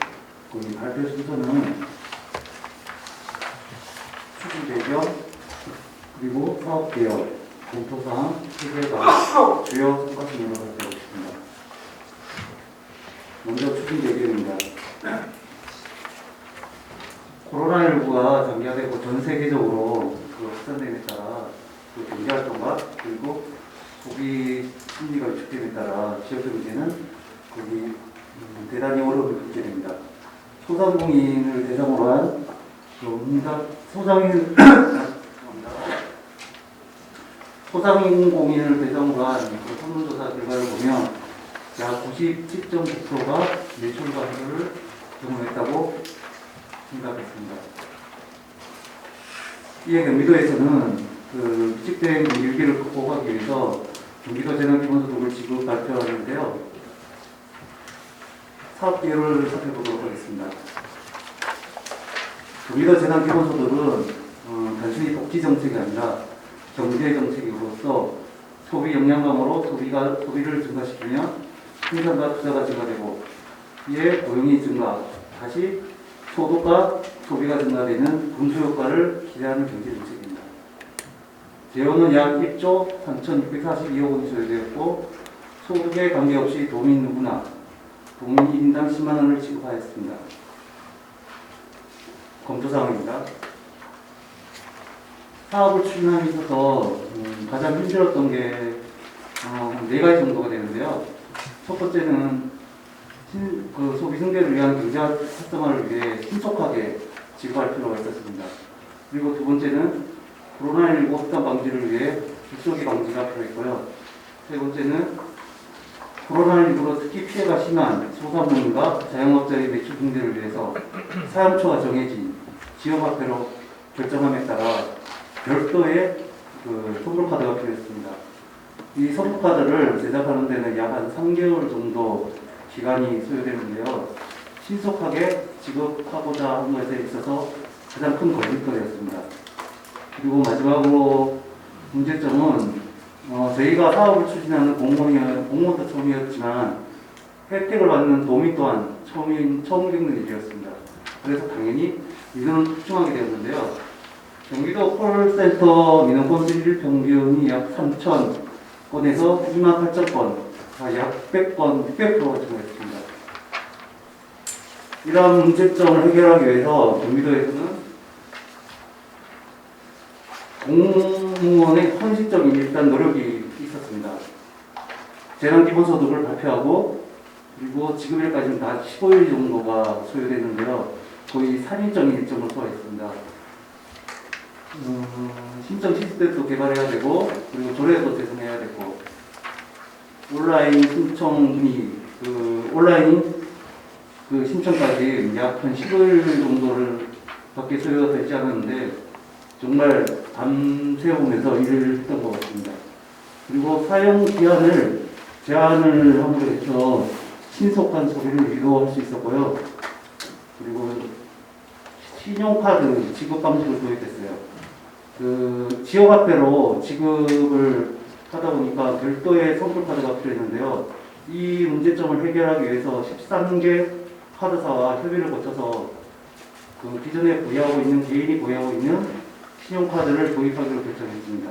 이 발표 순서는 추진 배경, 그리고 사업 개혁, 검토사항, 세계관, 주요 성과순으로 발표하겠습니다. 먼저 추진 배경입니다. 코로나19가 장기화되고 전 세계적으로 확산됨에 따라 경제활동과 그리고 소비 심리가 위축됨에 따라 지역 경제는 대단히 어려움을 겪게 됩니다. 소상공인을 대상으로 한 소상공인을 대상으로 한 설문조사 결과를 보면 약 97.9%가 매출 감소를 경험했다고 생각했습니다. 이에 경기도에서는 위축된 일기를 극복하기 위해서 경기도 재난기본소득을 지급 발표하는데요. 사업 비율을 살펴보도록 하겠습니다. 경기도 재난기본소득은 단순히 복지 정책이 아니라 경제 정책으로서 소비 역량감으로 소비를 증가시키며 생산과 투자가 증가되고 이에 고용이 증가, 다시 소득과 소비가 증가되는 군수효과를 기대하는 경제 정책입니다. 재원은 약 1조 3,642억 원이 소요되었고 소득에 관계없이 도민 누구나 도민 1인당 10만 원을 지급하였습니다. 검토사항입니다. 사업을 추진함에 있어서 가장 힘들었던 게 4가지 정도가 되는데요. 첫 번째는 소비 승계를 위한 경제 활성화를 위해 신속하게 지급할 필요가 있었습니다. 그리고 두 번째는 코로나19 확산 방지를 위해 급속히 방지가 필요했고요. 세 번째는 코로나19로 특히 피해가 심한 소상공인과 자영업자의 매출 증대를 위해서 사용처가 정해진 지역화폐로 결정함에 따라 별도의 선불카드가 필요했습니다. 이 선불카드를 제작하는 데는 약 한 3개월 정도 기간이 소요되는데요. 신속하게 지급하고자 한 것에 있어서 가장 큰 걸림돌이었습니다. 그리고 마지막으로 문제점은 저희가 사업을 추진하는 공무원도 처음이었지만 혜택을 받는 도민 또한 처음 겪는 일이었습니다. 그래서 당연히 민원을 집중하게 되었는데요. 경기도 콜센터 민원 건수 평균이 약 3,000건에서 28,000건, 약 100건, 600%가 증가했습니다. 이러한 문제점을 해결하기 위해서 경기도에서는 공무원의 헌신적인 일단 노력이 있었습니다. 재난기본소득을 발표하고 그리고 지급일까지는 다 15일 정도가 소요되는데요. 거의 3일적인 일정을 소화했습니다. 신청 시스템도 개발해야 되고 그리고 조례도 제정해야 되고 온라인 신청이 온라인 신청까지 약 한 10일 정도를 밖에 소요가 되지 않았는데 정말 밤새우면서 일을 했던 것 같습니다. 그리고 사용 기한을 제한을 함으로 해서 신속한 처리를 유도할 수 있었고요. 그리고 신용카드 지급 방식을 도입했어요. 지역화폐로 지급을 하다 보니까 별도의 선불카드가 필요했는데요. 이 문제점을 해결하기 위해서 13개 카드사와 협의를 거쳐서 기존에 개인이 보유하고 있는 신용카드를 도입하기로 결정했습니다.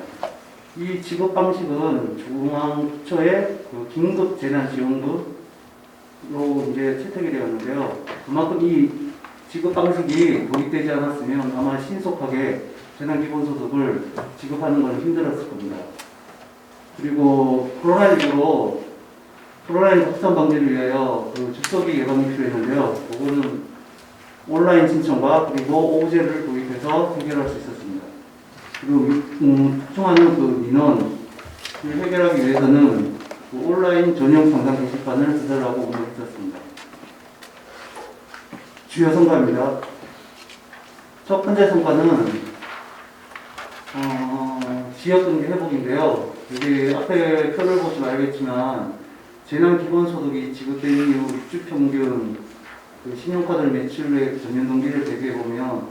이 지급 방식은 중앙부처의 긴급 재난 지원금으로 이제 채택이 되었는데요. 그만큼 이 지급 방식이 도입되지 않았으면 아마 신속하게 재난기본소득을 지급하는 건 힘들었을 겁니다. 그리고 코로나19로 확산 방지를 위하여 접속이 예방이 필요했는데요. 그거는 온라인 신청과 그리고 오제를 도입해서 해결할 수 있었습니다. 그리고 특정하는 민원을 해결하기 위해서는 온라인 전용 상담 게시판을 개설하고 운영했었습니다. 주요 성과입니다. 첫 번째 성과는 지역경제 회복인데요. 여기 앞에 표를 보시면 알겠지만 재난기본소득이 지급된 이후 6주 평균 신용카드 매출액 전년 동기를 대비해보면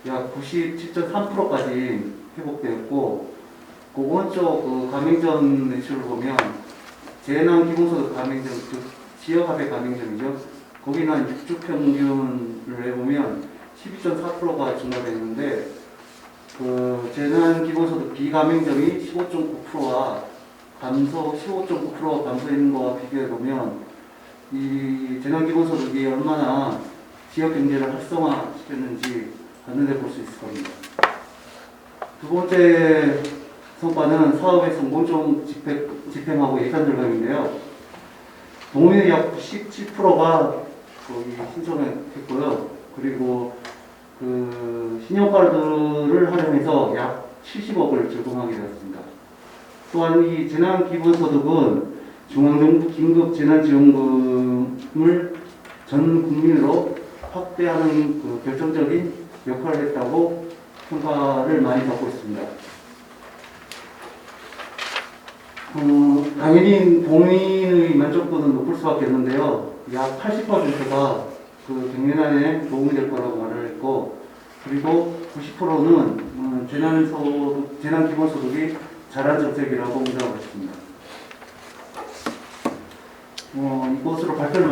약 97.3%까지 회복되었고 오른쪽 가맹점 매출을 보면 재난기본소득 가맹점, 지역화폐 가맹점이죠. 거기는 한 6주 평균을 해보면 12.4%가 증가됐는데 재난기본소득 비가맹점이 15.9%와 15.9% 감소했는 것과 비교해보면 이 재난기본소득이 얼마나 지역경제를 활성화시켰는지 한눈에 볼 수 있을 겁니다. 두 번째 성과는 사업의 성공적 집행하고 예산 절감인데요. 동의의 약 97%가 거의 신청을 했고요. 그리고 신용카드를 활용해서 약 70억을 절감하게 되었습니다. 또한 이 재난기본소득은 중앙정부 긴급재난지원금을 전 국민으로 확대하는 결정적인 역할을 했다고 평가를 많이 받고 있습니다. 당연히 동의의 만족도는 높을 수밖에 없는데요. 약 80%가 경련안에 도움이 될 거라고 말을 했고, 그리고 90%는 재난기본소득이 잘한 정책이라고 응답을 했습니다. 이것으로 발표를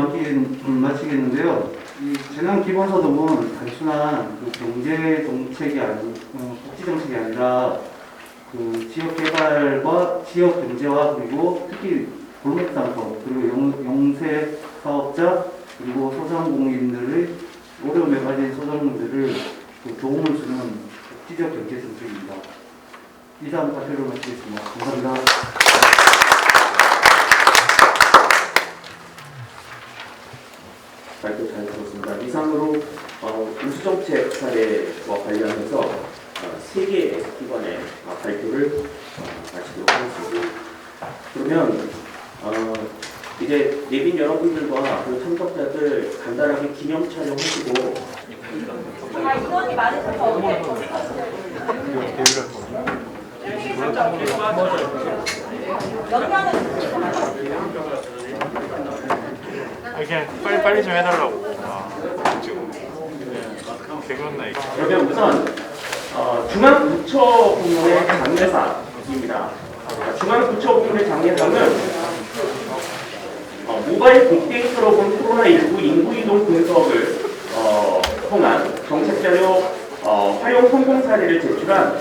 마치겠는데요. 이 재난기본소득은 단순한 경제 정책이 복지 정책이 아니라 지역 개발과 지역 경제와 그리고 특히 골목상권 그리고 영세 사업자 그리고 소상공인들의 어려움에 빠진 소상공인들을 도움을 주는 복지적 경제 정책입니다. 이상 발표를 마치겠습니다. 감사합니다. 발표 잘 들었습니다. 이상으로 우수정책 사례와 관련해서 3개의 기관의 발표를 마치도록 하겠습니다. 그러면 이제 예빈 여러분들과 참석자들 간단하게 기념 촬영하시고 정말 인원이 많으셔서 어떻게 이렇게 빨리 좀 해달라고. 지금 개그맨나 이거. 그러면 우선 중앙부처부문의 장례사입니다. 중앙부처부문의 장례사는 모바일 빅데이터로 본 코로나19 인구이동 분석을 통한 정책자료 활용 성공 사례를 제출한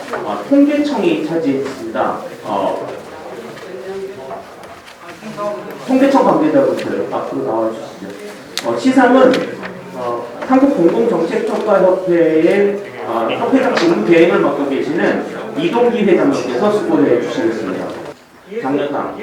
통계청이 차지했습니다. 통계청 관계자분들 앞으로 나와주시죠. 시상은 한국공공정책평가협회의 협회장 직무 대행을 맡고 계시는 이동기 회장님께서 수고해 주시겠습니다. 장려상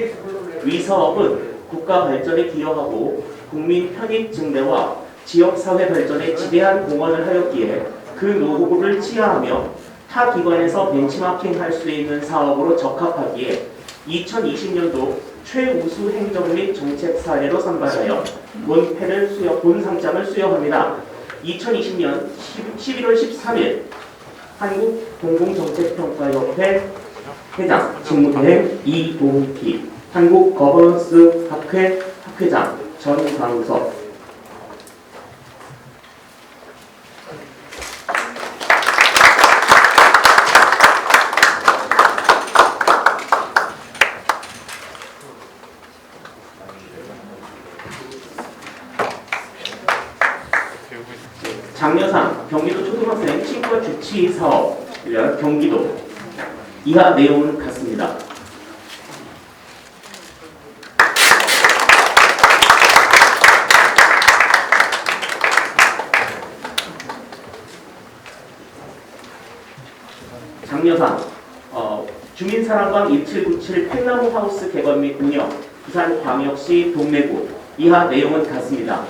위 사업은 국가 발전에 기여하고 국민 편익 증대와 지역 사회 발전에 지대한 공헌을 하였기에 그 노고를 치하하며 타 기관에서 벤치마킹할 수 있는 사업으로 적합하기에 2020년도 최우수 행정 및 정책 사례로 선발하여 본 상장을 수여합니다. 2020년 11월 13일 한국공공정책평가협회 회장 직무대행 이동기, 한국거버넌스 학회 학회장 전광석. 장려상 경기도 초등학생 친구와 주치 사업 경기도. 이하 내용은 같습니다. 장려상 주민사랑방 1797 팽나무 하우스 개건 및 운영 부산광역시 동래구. 이하 내용은 같습니다.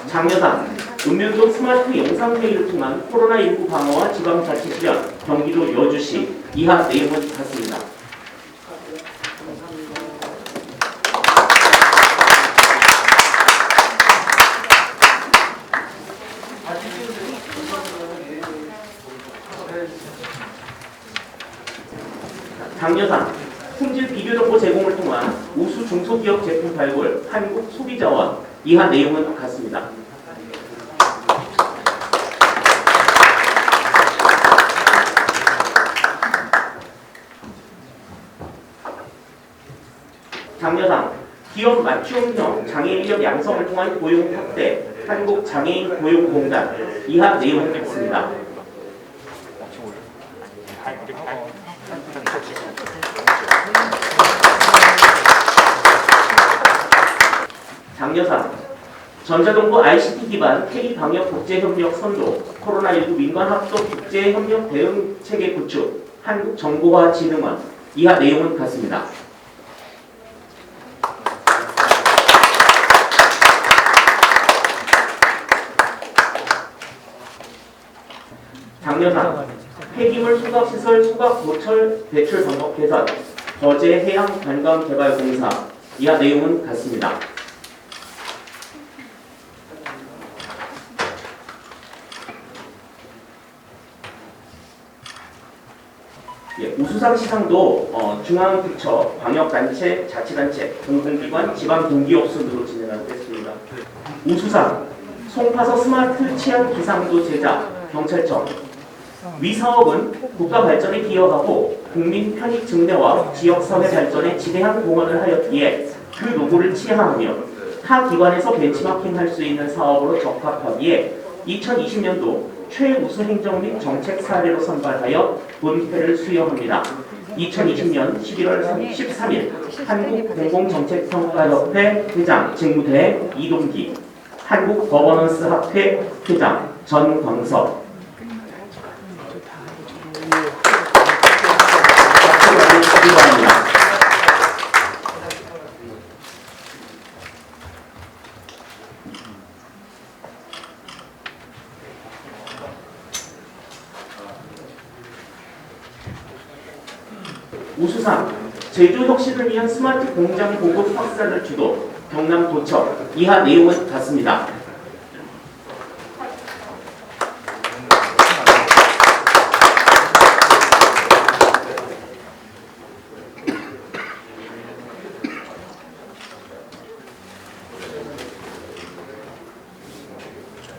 장려상 읍면동 스마트 영상회의를 통한 코로나19 방어와 지방자치 실현 경기도 여주시. 이하 내용은 같습니다. 장려상 품질 비교정보 제공을 통한 우수 중소기업 제품 발굴 한국소비자원. 이하 내용은 같습니다. 장려상 기업 맞춤형 장애인력 양성을 통한 고용 확대 한국장애인 고용공단. 이하 내용은 같습니다. 장려상 전자동부 ICT 기반 K방역 국제협력 선도 코로나19 민관합동 국제협력 대응체계 구축 한국정보화진흥원. 이하 내용은 같습니다. 장려상 폐기물 수거시설 수거 고철 배출 방법 개선 거제 해양 관광 개발 공사. 이하 내용은 같습니다. 우수상 시상도 중앙부처, 광역단체, 자치단체, 공공기관, 지방동기업 순으로 진행하겠습니다. 우수상 송파서 스마트 치안 기상도 제작 경찰청. 위 사업은 국가 발전에 기여하고 국민 편익 증대와 지역사회 발전에 지대한 공헌을 하였기에 그 노고를 치하하며 타 기관에서 벤치마킹할 수 있는 사업으로 적합하기에 2020년도 최우수 행정 및 정책 사례로 선발하여 본회를 수여합니다. 2020년 11월 13일 한국공공정책평가협회 회장 직무대행 이동기, 한국거버넌스 학회 회장 전광석. 우수상 제조 혁신을 위한 스마트 공장 보급 확산을 주도 경남도청. 이하 내용은 같습니다.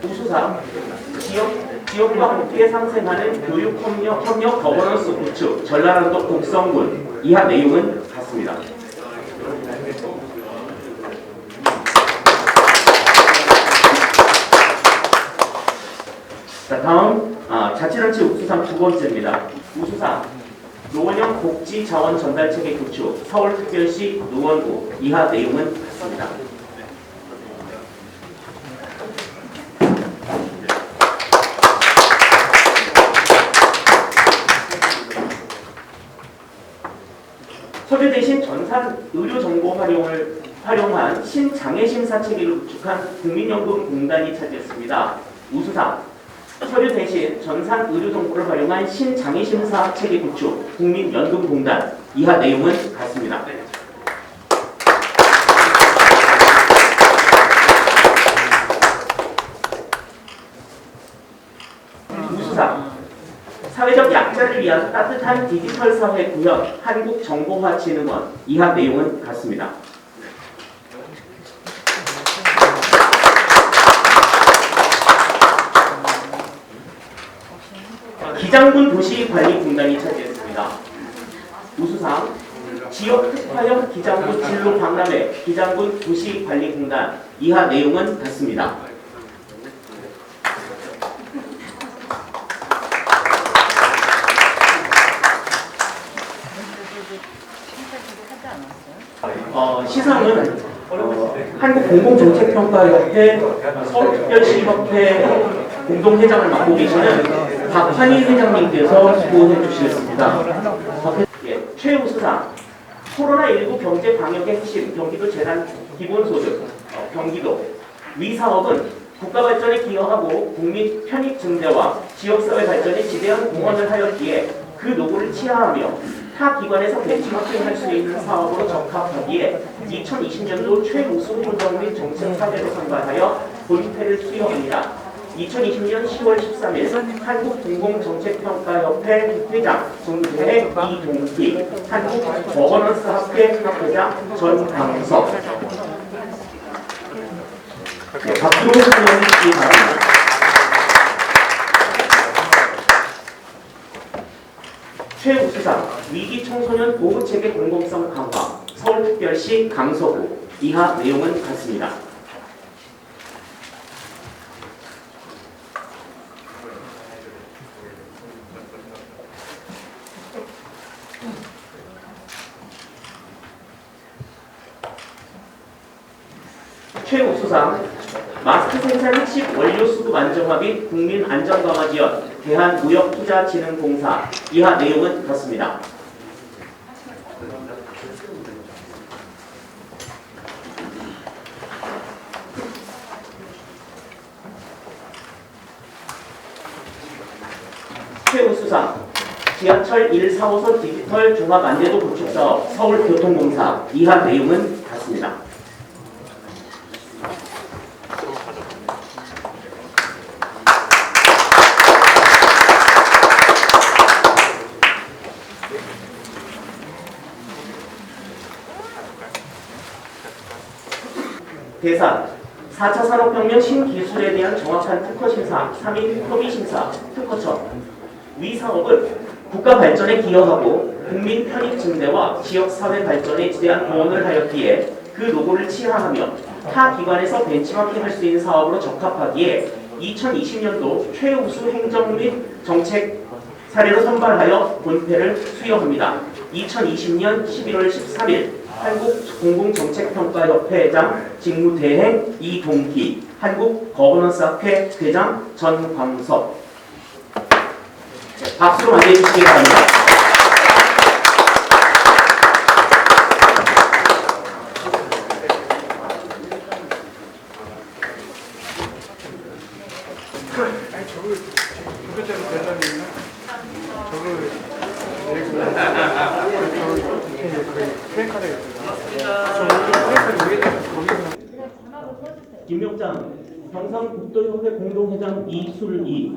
우수상 지역과 함께 상생하는 교육협력 거버넌스 구축 전라남도 곡성군. 이하 내용은 같습니다. 자, 다음 자치단체 우수상 두 번째입니다. 우수상 노원형 복지자원 전달체계 구축 서울특별시 노원구. 이하 내용은 같습니다. 서류 대신 전산 의료 정보 활용한 신장애심사 체계를 구축한 국민연금공단이 차지했습니다. 우수상 서류 대신 전산 의료 정보를 활용한 신장애심사 체계 구축 국민연금공단. 이하 내용은 같습니다. 우수상 사회적 약자를 위한 따뜻한 디지털 사회 구현 한국정보화진흥원. 이하 내용은 같습니다. 기장군 도시관리공단이 차지했습니다. 우수상 지역 특화형 기장군 진로 박람회 기장군 도시관리공단. 이하 내용은 같습니다. 시상은 한국공공정책평가협회 서울특별시협회 공동회장을 맡고 계시는 박환희 회장님께서 수고해 주시겠습니다. 최우수상 코로나19 경제 방역의 핵심 경기도 재난 기본소득 경기도 위 사업은 국가 발전에 기여하고 국민 편익 증대와 지역사회 발전에 지대한 공헌을 하였기에 그 노고를 치하하며 타 기관에서 벤치마킹할 수 있는 사업으로 적합하기에 2020년도 최우수 행정 및 정책 사례로 선발하여 본패를 수여합니다. 2020년 10월 13일 한국공공정책평가협회 회장 정대행 이동기, 한국거버넌스학회 학회장 전강석. 박수로 수여해 주시기 바랍니다. 최우수상 위기 청소년 보호체계 공공성 강화 서울특별시 강서구. 이하 내용은 같습니다. 최우수상 마스크 생산 핵심 원료 수급 안정화 및 국민 안전 강화 지원 대한무역투자진흥공사. 이하 내용은 같습니다. 최우수상 지하철 1, 4호선 디지털 종합 안내도 구축 사업 서울교통공사. 이하 내용은 같습니다. 대상 4차 산업혁명 신기술에 대한 정확한 특허심사 3인 협의심사 특허청. 위 사업은 국가 발전에 기여하고 국민 편익 증대와 지역사회 발전에 지대한 공헌을 하였기에 그 노고를 치하하며 타 기관에서 벤치마킹할 수 있는 사업으로 적합하기에 2020년도 최우수 행정 및 정책 사례로 선발하여 본패를 수여합니다. 2020년 11월 13일 한국공공정책평가협회 회장 직무대행 이동기, 한국거버넌스학회 회장 전광석. 박수로 맞이해주시기 바랍니다. 김명장 경상북도협회 공동회장 이술이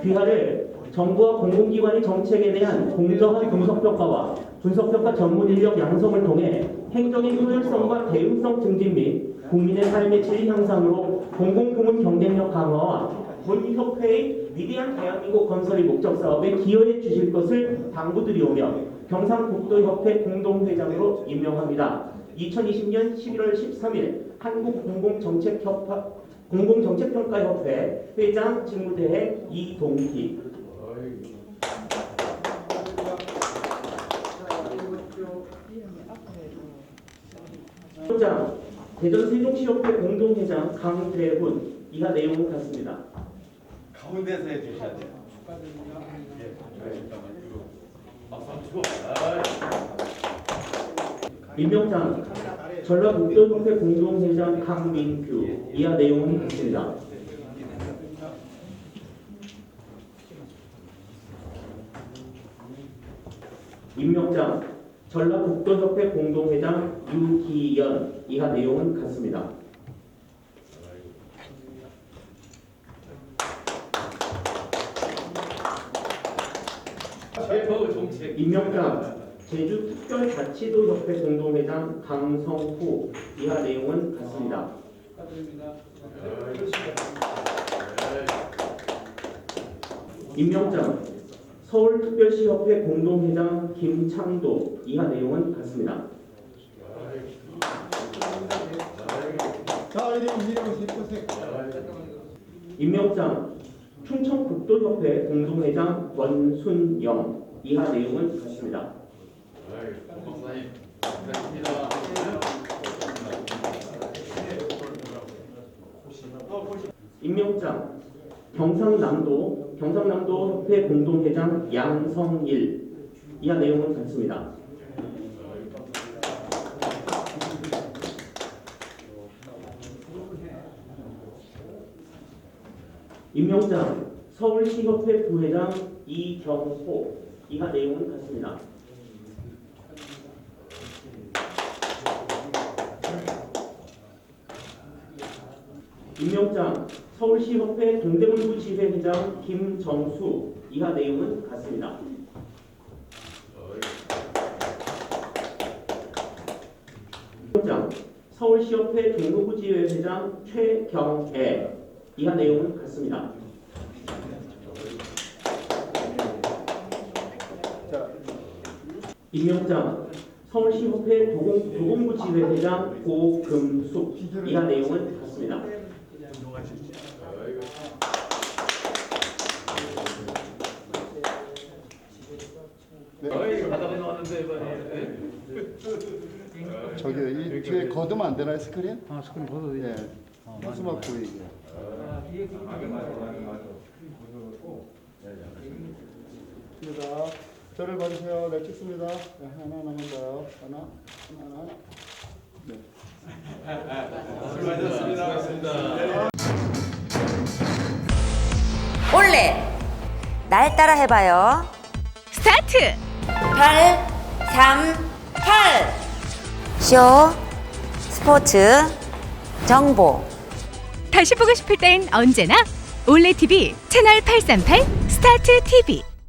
귀하를 정부와 공공기관의 정책에 대한 공정한 분석평가와 분석평가 전문 인력 양성을 통해 행정의 효율성과 대응성 증진 및 국민의 삶의 질 향상으로 공공부문 경쟁력 강화와 본협회의 위대한 대한민국 건설의 목적 사업에 기여해 주실 것을 당부드리오며 경상북도협회 공동회장으로 임명합니다. 2020년 11월 13일 한국공공정책평가협회 회장 직무대행 이동기. 회장 대전세종시협회 공동회장 강대훈. 이하 내용은 같습니다. 가운데서 해주셔야 돼요. 축하드립니다. 예, 잠깐만요. 박수 한번 주고. 임명장 전라북도협회 공동회장 강민규. 이하 내용은 같습니다. 임명장 전라북도협회 공동회장 유기연. 이하 내용은 같습니다. 임명장 제주특별자치도협회 공동회장 강성후. 이하 내용은 같습니다. 임명장 서울특별시협회 공동회장 김창도. 이하 내용은 같습니다. 임명장 충청북도협회 공동회장 원순영. 이하 내용은 같습니다. 임명장 경상남도협회 공동회장 양성일. 이하 내용은 같습니다. 임명장 서울시협회 부회장 이경호. 이하 내용은 같습니다. 임명장 서울시협회 동대문구 지회회장 김정수. 이하 내용은 같습니다. 임명장 서울시협회 동구구 지회회장 최경애. 이하 내용은 같습니다. 임명장 서울시협회 도봉구 지회회장 고금숙. 이하 내용은 같습니다. 저기요, 이 뒤에 거두면 안 되나요, 스크린? 스크린 거둬도 예. 현수막 보이게. 입니다. 저를 봐주세요. 네, 찍습니다. 네, 하나 남았어요. 하나. 네. 수고하셨습니다. 올레 날 따라 해봐요. 스타트. 8, 3, 8. 쇼, 스포츠, 정보. 다시 보고 싶을 땐 언제나 올레 TV 채널 838 스타트 TV.